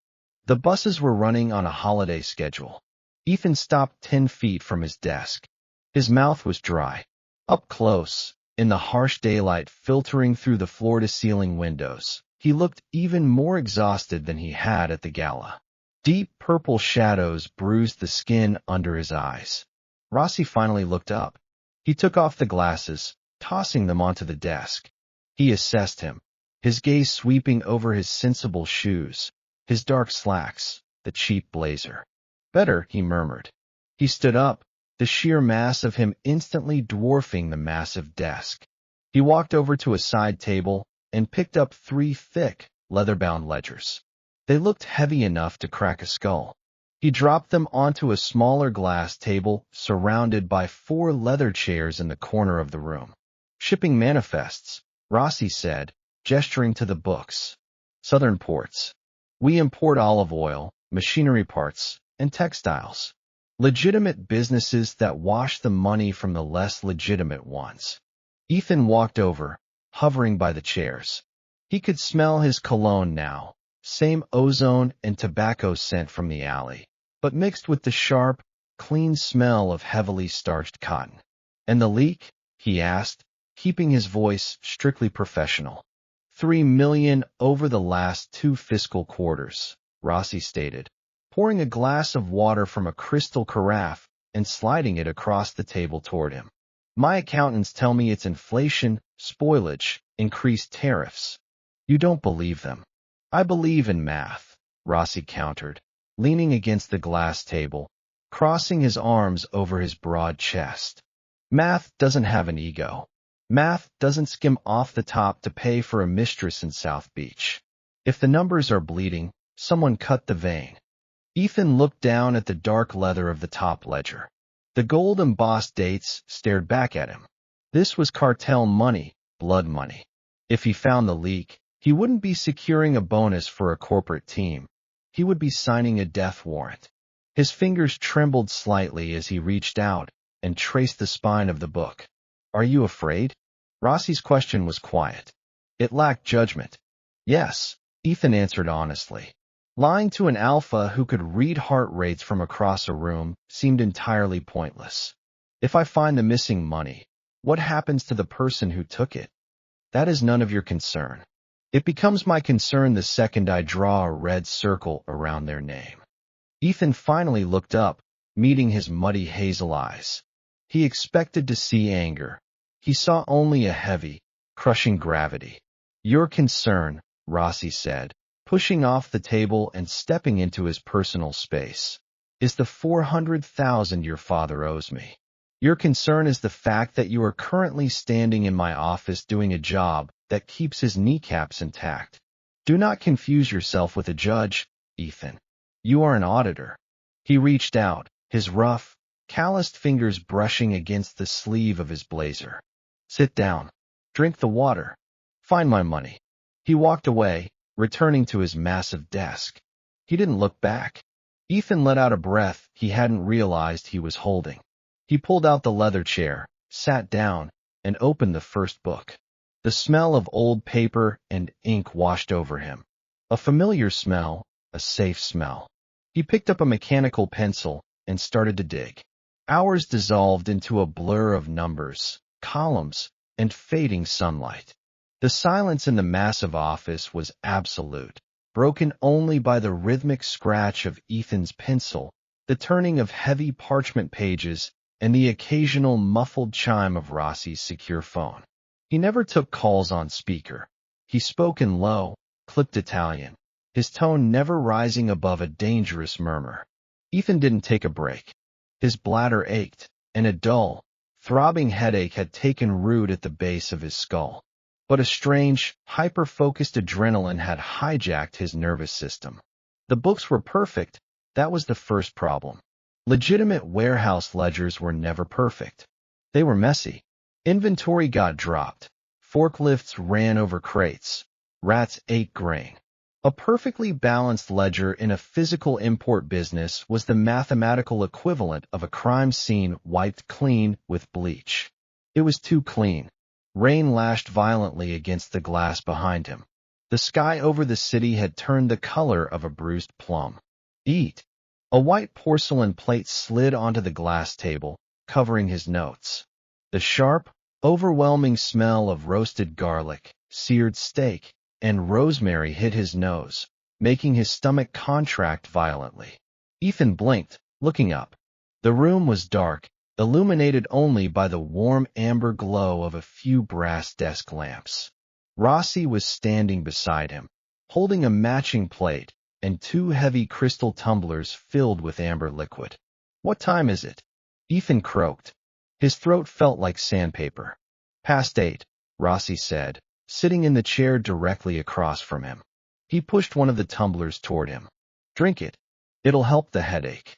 The buses were running on a holiday schedule. Ethan stopped 10 feet from his desk. His mouth was dry. Up close, in the harsh daylight filtering through the floor-to-ceiling windows, he looked even more exhausted than he had at the gala. Deep purple shadows bruised the skin under his eyes. Rossi finally looked up. He took off the glasses, tossing them onto the desk. He assessed him, his gaze sweeping over his sensible shoes, his dark slacks, the cheap blazer. "Better," he murmured. He stood up, the sheer mass of him instantly dwarfing the massive desk. He walked over to a side table and picked up 3 thick, leather-bound ledgers. They looked heavy enough to crack a skull. He dropped them onto a smaller glass table surrounded by 4 leather chairs in the corner of the room. "Shipping manifests," Rossi said, gesturing to the books. "Southern ports. We import olive oil, machinery parts, and textiles. Legitimate businesses that wash the money from the less legitimate ones. Ethan walked over, hovering by the chairs. He could smell his cologne now, same ozone and tobacco scent from the alley, but mixed with the sharp, clean smell of heavily starched cotton. And the leak? He asked, keeping his voice strictly professional. 3 million over the last 2 fiscal quarters, Rossi stated, pouring a glass of water from a crystal carafe and sliding it across the table toward him. My accountants tell me it's inflation, spoilage, increased tariffs. You don't believe them. I believe in math, Rossi countered, leaning against the glass table, crossing his arms over his broad chest. Math doesn't have an ego. Math doesn't skim off the top to pay for a mistress in South Beach. If the numbers are bleeding, someone cut the vein. Ethan looked down at the dark leather of the top ledger. The gold-embossed dates stared back at him. This was cartel money, blood money. If he found the leak, he wouldn't be securing a bonus for a corporate team. He would be signing a death warrant. His fingers trembled slightly as he reached out and traced the spine of the book. Are you afraid? Rossi's question was quiet. It lacked judgment. Yes, Ethan answered honestly. Lying to an alpha who could read heart rates from across a room seemed entirely pointless. If I find the missing money, what happens to the person who took it? That is none of your concern. It becomes my concern the second I draw a red circle around their name. Ethan finally looked up, meeting his muddy hazel eyes. He expected to see anger. He saw only a heavy, crushing gravity. Your concern, Rossi said, pushing off the table and stepping into his personal space, is the $400,000 your father owes me. Your concern is the fact that you are currently standing in my office doing a job that keeps his kneecaps intact. Do not confuse yourself with a judge, Ethan. You are an auditor. He reached out, his rough, calloused fingers brushing against the sleeve of his blazer. Sit down. Drink the water. Find my money. He walked away, returning to his massive desk. He didn't look back. Ethan let out a breath he hadn't realized he was holding. He pulled out the leather chair, sat down, and opened the first book. The smell of old paper and ink washed over him. A familiar smell, a safe smell. He picked up a mechanical pencil and started to dig. Hours dissolved into a blur of numbers, columns, and fading sunlight. The silence in the massive office was absolute, broken only by the rhythmic scratch of Ethan's pencil, the turning of heavy parchment pages, and the occasional muffled chime of Rossi's secure phone. He never took calls on speaker. He spoke in low, clipped Italian, his tone never rising above a dangerous murmur. Ethan didn't take a break. His bladder ached, and a dull, throbbing headache had taken root at the base of his skull. But a strange, hyper-focused adrenaline had hijacked his nervous system. The books were perfect. That was the first problem. Legitimate warehouse ledgers were never perfect. They were messy. Inventory got dropped. Forklifts ran over crates. Rats ate grain. A perfectly balanced ledger in a physical import business was the mathematical equivalent of a crime scene wiped clean with bleach. It was too clean. Rain lashed violently against the glass behind him. The sky over the city had turned the color of a bruised plum. Eat. A white porcelain plate slid onto the glass table, covering his notes. The sharp, overwhelming smell of roasted garlic, seared steak, and rosemary hit his nose, making his stomach contract violently. Ethan blinked, looking up. The room was dark, illuminated only by the warm amber glow of a few brass desk lamps. Rossi was standing beside him, holding a matching plate and 2 heavy crystal tumblers filled with amber liquid. What time is it? Ethan croaked. His throat felt like sandpaper. Past 8, Rossi said, sitting in the chair directly across from him. He pushed one of the tumblers toward him. Drink it. It'll help the headache.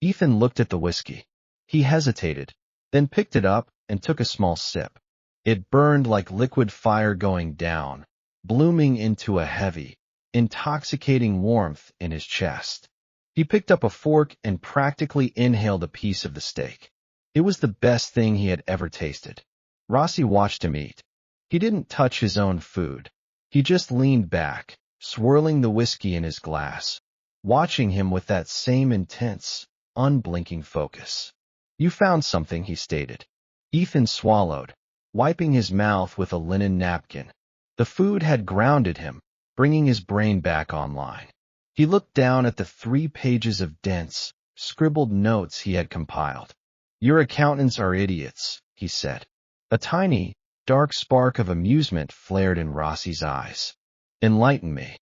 Ethan looked at the whiskey. He hesitated, then picked it up and took a small sip. It burned like liquid fire going down, blooming into a heavy, intoxicating warmth in his chest. He picked up a fork and practically inhaled a piece of the steak. It was the best thing he had ever tasted. Rossi watched him eat. He didn't touch his own food. He just leaned back, swirling the whiskey in his glass, watching him with that same intense, unblinking focus. "You found something," he stated. Ethan swallowed, wiping his mouth with a linen napkin. The food had grounded him, bringing his brain back online. He looked down at the 3 pages of dense, scribbled notes he had compiled. "Your accountants are idiots," he said. A tiny, dark spark of amusement flared in Rossi's eyes. "Enlighten me."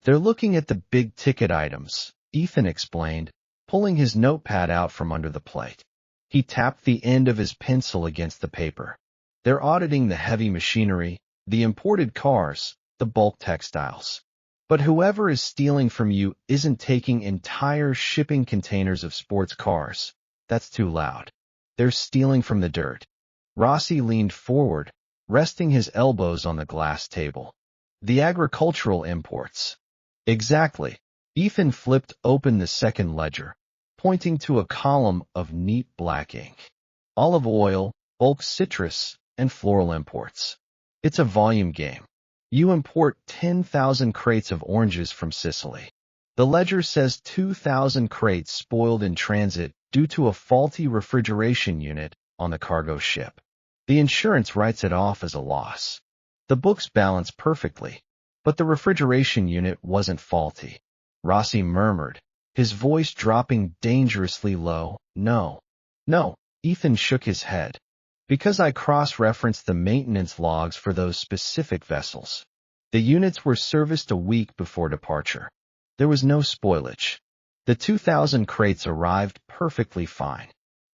"They're looking at the big-ticket items," Ethan explained, pulling his notepad out from under the plate. He tapped the end of his pencil against the paper. "They're auditing the heavy machinery, the imported cars, the bulk textiles. But whoever is stealing from you isn't taking entire shipping containers of sports cars. That's too loud. They're stealing from the dirt." Rossi leaned forward, resting his elbows on the glass table. "The agricultural imports." "Exactly." Ethan flipped open the second ledger, pointing to a column of neat black ink. "Olive oil, bulk citrus, and floral imports. It's a volume game. You import 10,000 crates of oranges from Sicily. The ledger says 2,000 crates spoiled in transit due to a faulty refrigeration unit on the cargo ship. The insurance writes it off as a loss. The books balance perfectly, but the refrigeration unit wasn't faulty." Rossi murmured, his voice dropping dangerously low. No. Ethan shook his head. "Because I cross-referenced the maintenance logs for those specific vessels. The units were serviced a week before departure. There was no spoilage. The 2,000 crates arrived perfectly fine."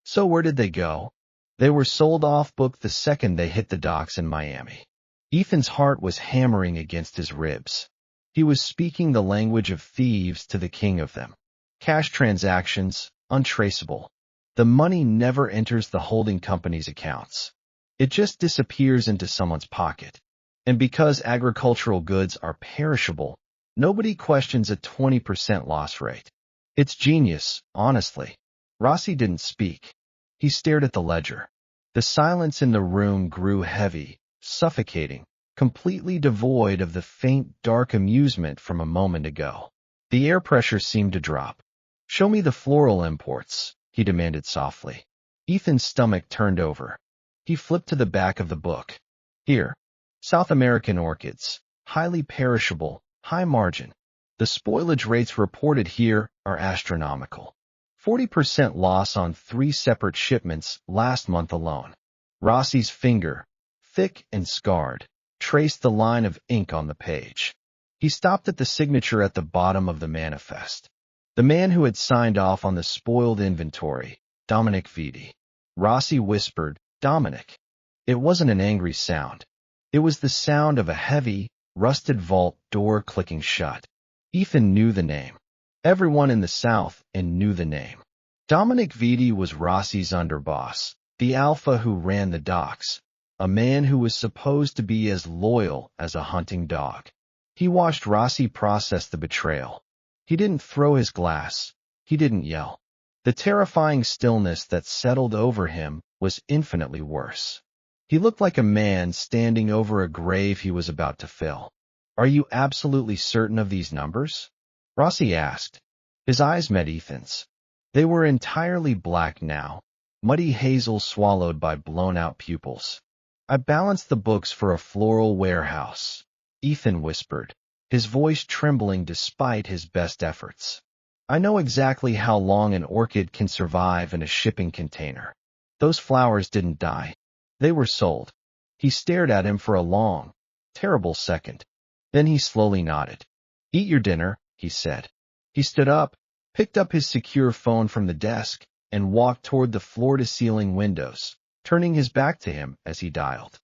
"So where did they go?" "They were sold off-book the second they hit the docks in Miami." Ethan's heart was hammering against his ribs. He was speaking the language of thieves to the king of them. Cash transactions, untraceable. The money never enters the holding company's accounts. It just disappears into someone's pocket. And because agricultural goods are perishable, nobody questions a 20% loss rate. It's genius, honestly. Rossi didn't speak. He stared at the ledger. The silence in the room grew heavy, suffocating, completely devoid of the faint, dark amusement from a moment ago. The air pressure seemed to drop. "Show me the floral imports," he demanded softly. Ethan's stomach turned over. He flipped to the back of the book. "Here. South American orchids. Highly perishable, high margin. The spoilage rates reported here are astronomical. 40% loss on 3 separate shipments last month alone." Rossi's finger, thick and scarred, traced the line of ink on the page. He stopped at the signature at the bottom of the manifest. The man who had signed off on the spoiled inventory, Dominic Vitti. Rossi whispered, "Dominic." It wasn't an angry sound. It was the sound of a heavy, rusted vault door clicking shut. Ethan knew the name. Everyone in the South knew the name. Dominic Vitti was Rossi's underboss, the alpha who ran the docks, a man who was supposed to be as loyal as a hunting dog. He watched Rossi process the betrayal. He didn't throw his glass. He didn't yell. The terrifying stillness that settled over him was infinitely worse. He looked like a man standing over a grave he was about to fill. "Are you absolutely certain of these numbers?" Rossi asked. His eyes met Ethan's. They were entirely black now, muddy hazel swallowed by blown-out pupils. "I balanced the books for a floral warehouse," Ethan whispered, his voice trembling despite his best efforts. "I know exactly how long an orchid can survive in a shipping container. Those flowers didn't die. They were sold." He stared at him for a long, terrible second. Then he slowly nodded. "Eat your dinner," he said. He stood up, picked up his secure phone from the desk, and walked toward the floor-to-ceiling windows, turning his back to him as he dialed.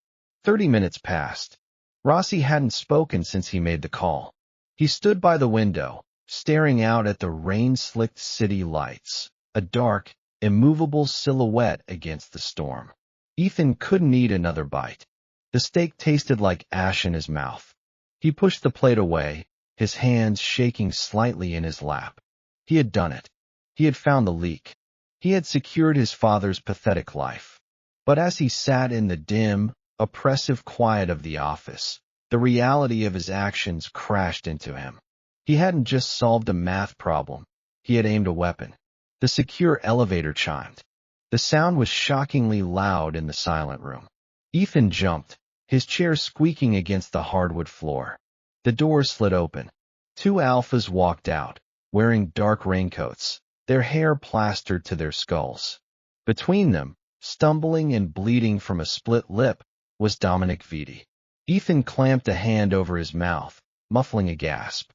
30 minutes passed. Rossi hadn't spoken since he made the call. He stood by the window, staring out at the rain-slicked city lights, a dark, immovable silhouette against the storm. Ethan couldn't eat another bite. The steak tasted like ash in his mouth. He pushed the plate away, his hands shaking slightly in his lap. He had done it. He had found the leak. He had secured his father's pathetic life. But as he sat in the dim, oppressive quiet of the office, the reality of his actions crashed into him. He hadn't just solved a math problem. He had aimed a weapon. The secure elevator chimed. The sound was shockingly loud in the silent room. Ethan jumped, his chair squeaking against the hardwood floor. The door slid open. Two alphas walked out, wearing dark raincoats, their hair plastered to their skulls. Between them, stumbling and bleeding from a split lip, was Dominic Vitti. Ethan clamped a hand over his mouth, muffling a gasp.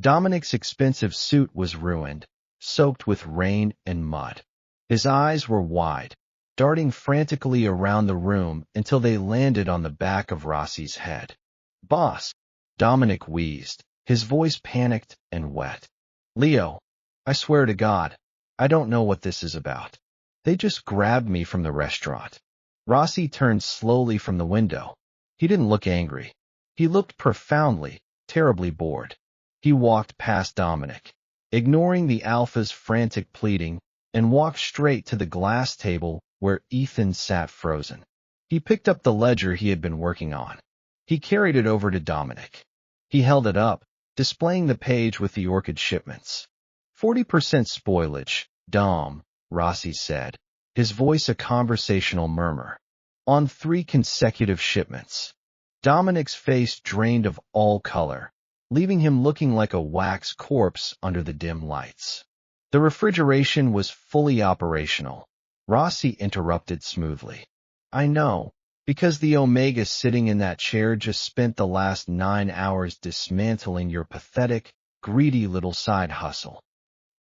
Dominic's expensive suit was ruined, soaked with rain and mud. His eyes were wide, darting frantically around the room until they landed on the back of Rossi's head. "Boss," Dominic wheezed, his voice panicked and wet. "Leo, I swear to God, I don't know what this is about. They just grabbed me from the restaurant." Rossi turned slowly from the window. He didn't look angry. He looked profoundly, terribly bored. He walked past Dominic, ignoring the alpha's frantic pleading, and walked straight to the glass table where Ethan sat frozen. He picked up the ledger he had been working on. He carried it over to Dominic. He held it up, displaying the page with the orchid shipments. 40% spoilage, Dom, Rossi said, his voice a conversational murmur. On 3 consecutive shipments. Dominic's face drained of all color, leaving him looking like a wax corpse under the dim lights. The refrigeration was fully operational. Rossi interrupted smoothly. "I know, because the Omega sitting in that chair just spent the last 9 hours dismantling your pathetic, greedy little side hustle."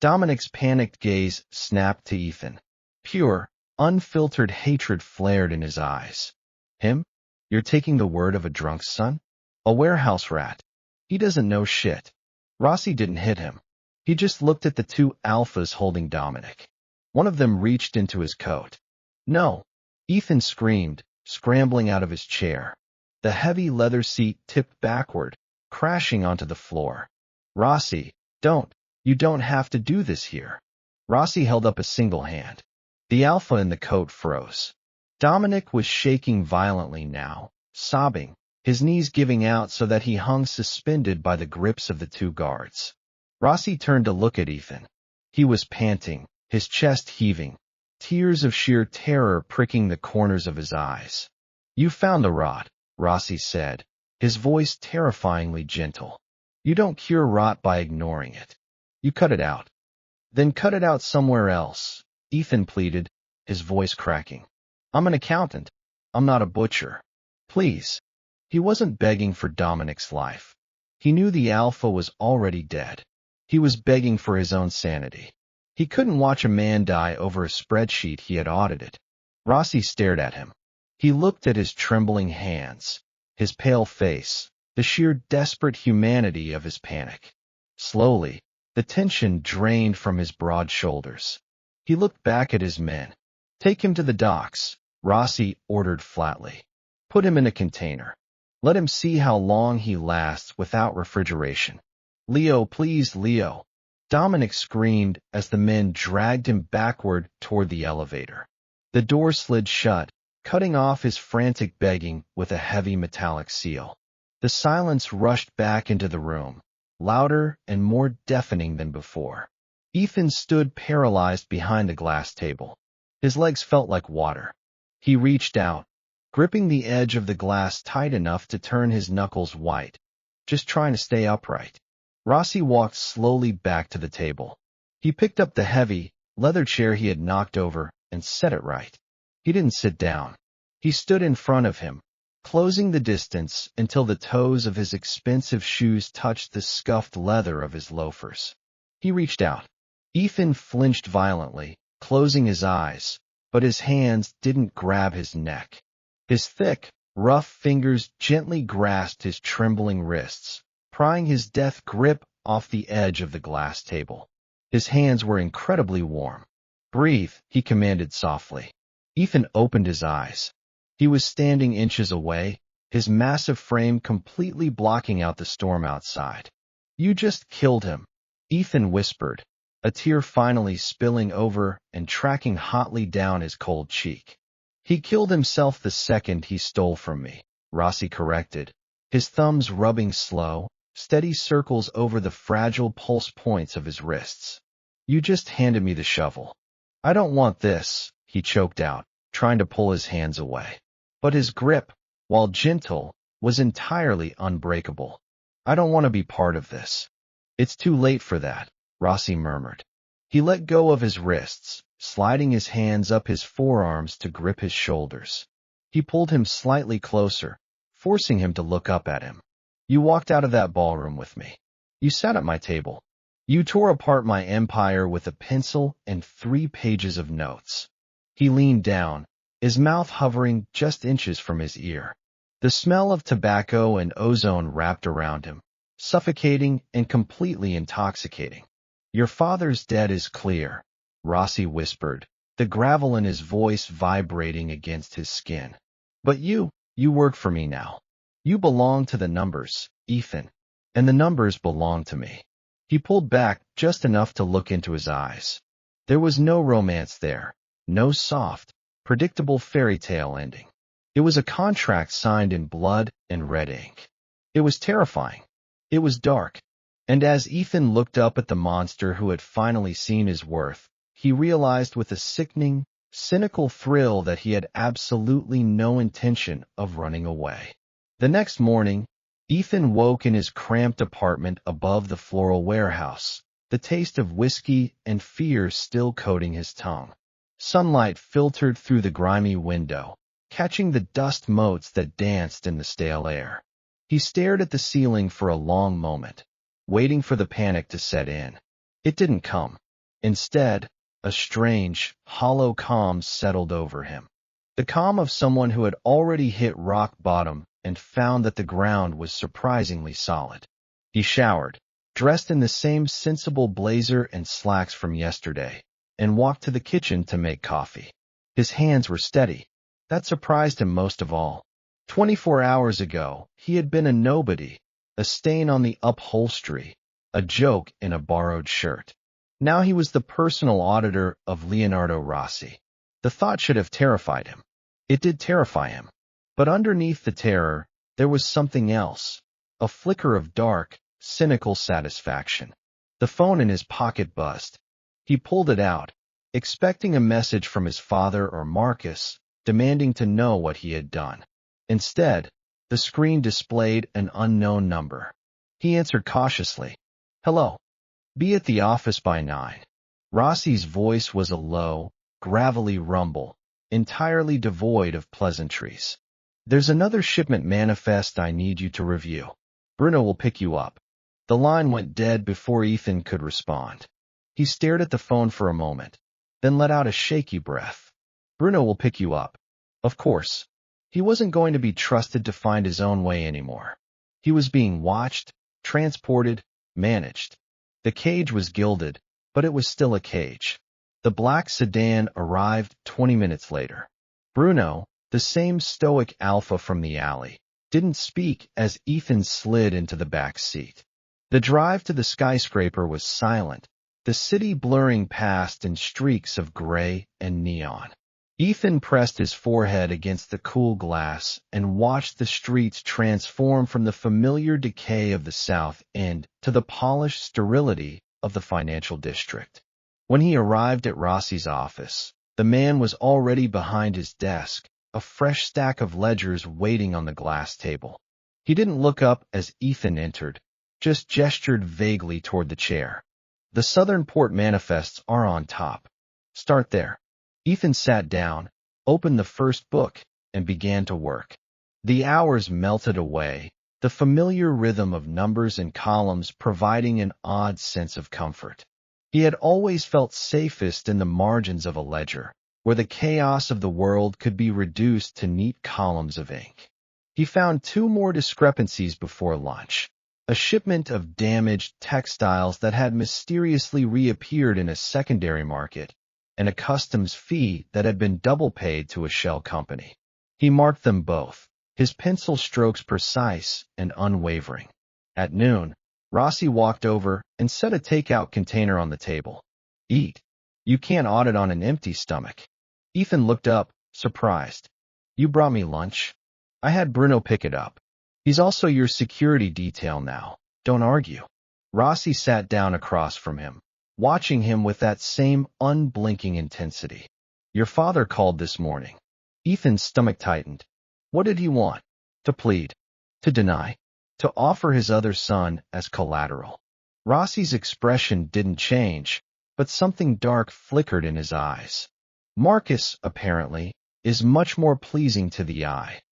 Dominic's panicked gaze snapped to Ethan. Pure, unfiltered hatred flared in his eyes. "Him? You're taking the word of a drunk son? A warehouse rat. He doesn't know shit." Rossi didn't hit him. He just looked at the 2 alphas holding Dominic. One of them reached into his coat. "No!" Ethan screamed, scrambling out of his chair. The heavy leather seat tipped backward, crashing onto the floor. "Rossi, don't. You don't have to do this here." Rossi held up a single hand. The alpha in the coat froze. Dominic was shaking violently now, sobbing, his knees giving out so that he hung suspended by the grips of the 2 guards. Rossi turned to look at Ethan. He was panting, his chest heaving, tears of sheer terror pricking the corners of his eyes. "You found the rot," Rossi said, his voice terrifyingly gentle. "You don't cure rot by ignoring it. You cut it out." "Then cut it out somewhere else," Ethan pleaded, his voice cracking. "I'm an accountant. I'm not a butcher. Please." He wasn't begging for Dominic's life. He knew the alpha was already dead. He was begging for his own sanity. He couldn't watch a man die over a spreadsheet he had audited. Rossi stared at him. He looked at his trembling hands, his pale face, the sheer desperate humanity of his panic. Slowly, the tension drained from his broad shoulders. He looked back at his men. "Take him to the docks," Rossi ordered flatly. "Put him in a container. Let him see how long he lasts without refrigeration." "Leo, please, Leo." Dominic screamed as the men dragged him backward toward the elevator. The door slid shut, cutting off his frantic begging with a heavy metallic seal. The silence rushed back into the room, louder and more deafening than before. Ethan stood paralyzed behind the glass table. His legs felt like water. He reached out, gripping the edge of the glass tight enough to turn his knuckles white, just trying to stay upright. Rossi walked slowly back to the table. He picked up the heavy, leather chair he had knocked over and set it right. He didn't sit down. He stood in front of him, closing the distance until the toes of his expensive shoes touched the scuffed leather of his loafers. He reached out. Ethan flinched violently, closing his eyes, but his hands didn't grab his neck. His thick, rough fingers gently grasped his trembling wrists, prying his death grip off the edge of the glass table. His hands were incredibly warm. "Breathe," he commanded softly. Ethan opened his eyes. He was standing inches away, his massive frame completely blocking out the storm outside. "You just killed him," Ethan whispered, a tear finally spilling over and tracking hotly down his cold cheek. He killed himself the second he stole from me, Rossi corrected, his thumbs rubbing slow, steady circles over the fragile pulse points of his wrists. You just handed me the shovel. I don't want this, he choked out, trying to pull his hands away. But his grip, while gentle, was entirely unbreakable. I don't want to be part of this. It's too late for that, Rossi murmured. He let go of his wrists, sliding his hands up his forearms to grip his shoulders. He pulled him slightly closer, forcing him to look up at him. You walked out of that ballroom with me. You sat at my table. You tore apart my empire with a pencil and 3 pages of notes. He leaned down, his mouth hovering just inches from his ear. The smell of tobacco and ozone wrapped around him, suffocating and completely intoxicating. Your father's dead is clear, Rossi whispered, the gravel in his voice vibrating against his skin. But you work for me now. You belong to the numbers, Ethan, and the numbers belong to me. He pulled back just enough to look into his eyes. There was no romance there, no soft, predictable fairy tale ending. It was a contract signed in blood and red ink. It was terrifying. It was dark. And as Ethan looked up at the monster who had finally seen his worth, he realized with a sickening, cynical thrill that he had absolutely no intention of running away. The next morning, Ethan woke in his cramped apartment above the floral warehouse, the taste of whiskey and fear still coating his tongue. Sunlight filtered through the grimy window, catching the dust motes that danced in the stale air. He stared at the ceiling for a long moment, waiting for the panic to set in. It didn't come. Instead, a strange, hollow calm settled over him. The calm of someone who had already hit rock bottom and found that the ground was surprisingly solid. He showered, dressed in the same sensible blazer and slacks from yesterday, and walked to the kitchen to make coffee. His hands were steady. That surprised him most of all. 24 hours ago, he had been a nobody, a stain on the upholstery, a joke in a borrowed shirt. Now he was the personal auditor of Leonardo Rossi. The thought should have terrified him. It did terrify him. But underneath the terror, there was something else, a flicker of dark, cynical satisfaction. The phone in his pocket buzzed. He pulled it out, expecting a message from his father or Marcus, demanding to know what he had done. Instead, the screen displayed an unknown number. He answered cautiously. Hello. Be at the office by 9. Rossi's voice was a low, gravelly rumble, entirely devoid of pleasantries. There's another shipment manifest I need you to review. Bruno will pick you up. The line went dead before Ethan could respond. He stared at the phone for a moment, then let out a shaky breath. Bruno will pick you up. Of course. He wasn't going to be trusted to find his own way anymore. He was being watched, transported, managed. The cage was gilded, but it was still a cage. The black sedan arrived 20 minutes later. Bruno, the same stoic alpha from the alley, didn't speak as Ethan slid into the back seat. The drive to the skyscraper was silent, the city blurring past in streaks of gray and neon. Ethan pressed his forehead against the cool glass and watched the streets transform from the familiar decay of the South End to the polished sterility of the financial district. When he arrived at Rossi's office, the man was already behind his desk, a fresh stack of ledgers waiting on the glass table. He didn't look up as Ethan entered, just gestured vaguely toward the chair. The Southern Port manifests are on top. Start there. Ethan sat down, opened the first book, and began to work. The hours melted away, the familiar rhythm of numbers and columns providing an odd sense of comfort. He had always felt safest in the margins of a ledger, where the chaos of the world could be reduced to neat columns of ink. He found 2 more discrepancies before lunch. A shipment of damaged textiles that had mysteriously reappeared in a secondary market, and a customs fee that had been double paid to a shell company. He marked them both, his pencil strokes precise and unwavering. At noon, Rossi walked over and set a takeout container on the table. Eat. You can't audit on an empty stomach. Ethan looked up, surprised. You brought me lunch? I had Bruno pick it up. He's also your security detail now. Don't argue. Rossi sat down across from him, watching him with that same unblinking intensity. Your father called this morning. Ethan's stomach tightened. What did he want? To plead? To deny? To offer his other son as collateral? Rossi's expression didn't change, but something dark flickered in his eyes. Marcus, apparently, is much more pleasing to the eye.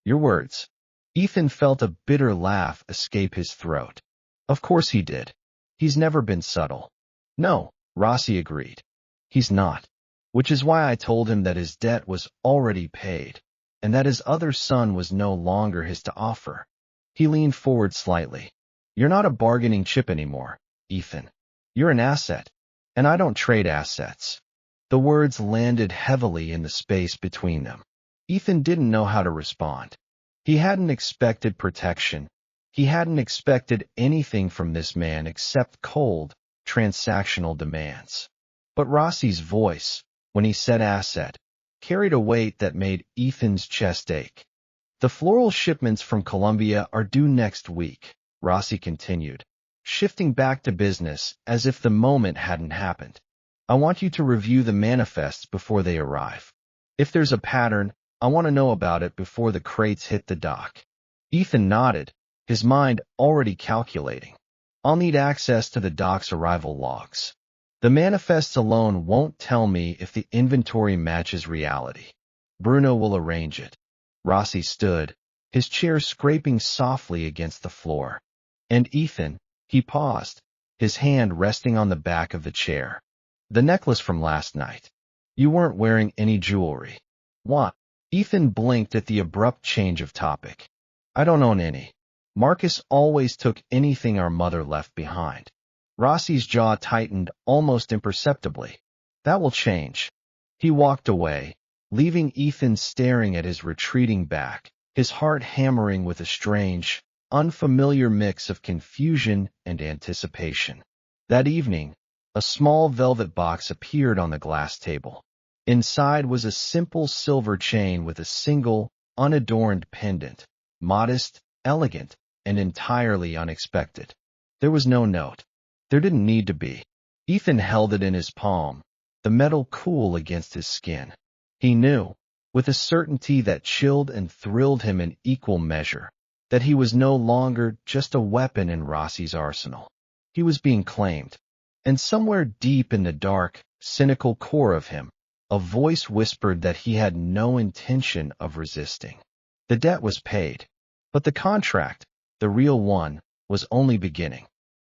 Your words. Ethan felt a bitter laugh escape his throat. Of course he did. He's never been subtle. No, Rossi agreed. He's not. Which is why I told him that his debt was already paid, and that his other son was no longer his to offer. He leaned forward slightly. You're not a bargaining chip anymore, Ethan. You're an asset, and I don't trade assets. The words landed heavily in the space between them. Ethan didn't know how to respond. He hadn't expected protection. He hadn't expected anything from this man except cold, transactional demands. But Rossi's voice, when he said asset, carried a weight that made Ethan's chest ache. The floral shipments from Colombia are due next week, Rossi continued, shifting back to business as if the moment hadn't happened. I want you to review the manifests before they arrive. If there's a pattern, I want to know about it before the crates hit the dock. Ethan nodded, his mind already calculating. I'll need access to the dock's arrival logs. The manifests alone won't tell me if the inventory matches reality. Bruno will arrange it. Rossi stood, his chair scraping softly against the floor. And Ethan, he paused, his hand resting on the back of the chair. The necklace from last night. You weren't wearing any jewelry. What? Ethan blinked at the abrupt change of topic. I don't own any. Marcus always took anything our mother left behind. Rossi's jaw tightened almost imperceptibly. That will change. He walked away, leaving Ethan staring at his retreating back, his heart hammering with a strange, unfamiliar mix of confusion and anticipation. That evening, a small velvet box appeared on the glass table. Inside was a simple silver chain with a single, unadorned pendant, modest, elegant, and entirely unexpected. There was no note. There didn't need to be. Ethan held it in his palm, the metal cool against his skin. He knew, with a certainty that chilled and thrilled him in equal measure, that he was no longer just a weapon in Rossi's arsenal. He was being claimed. And somewhere deep in the dark, cynical core of him, a voice whispered that he had no intention of resisting. The debt was paid, but the contract, the real one, was only beginning.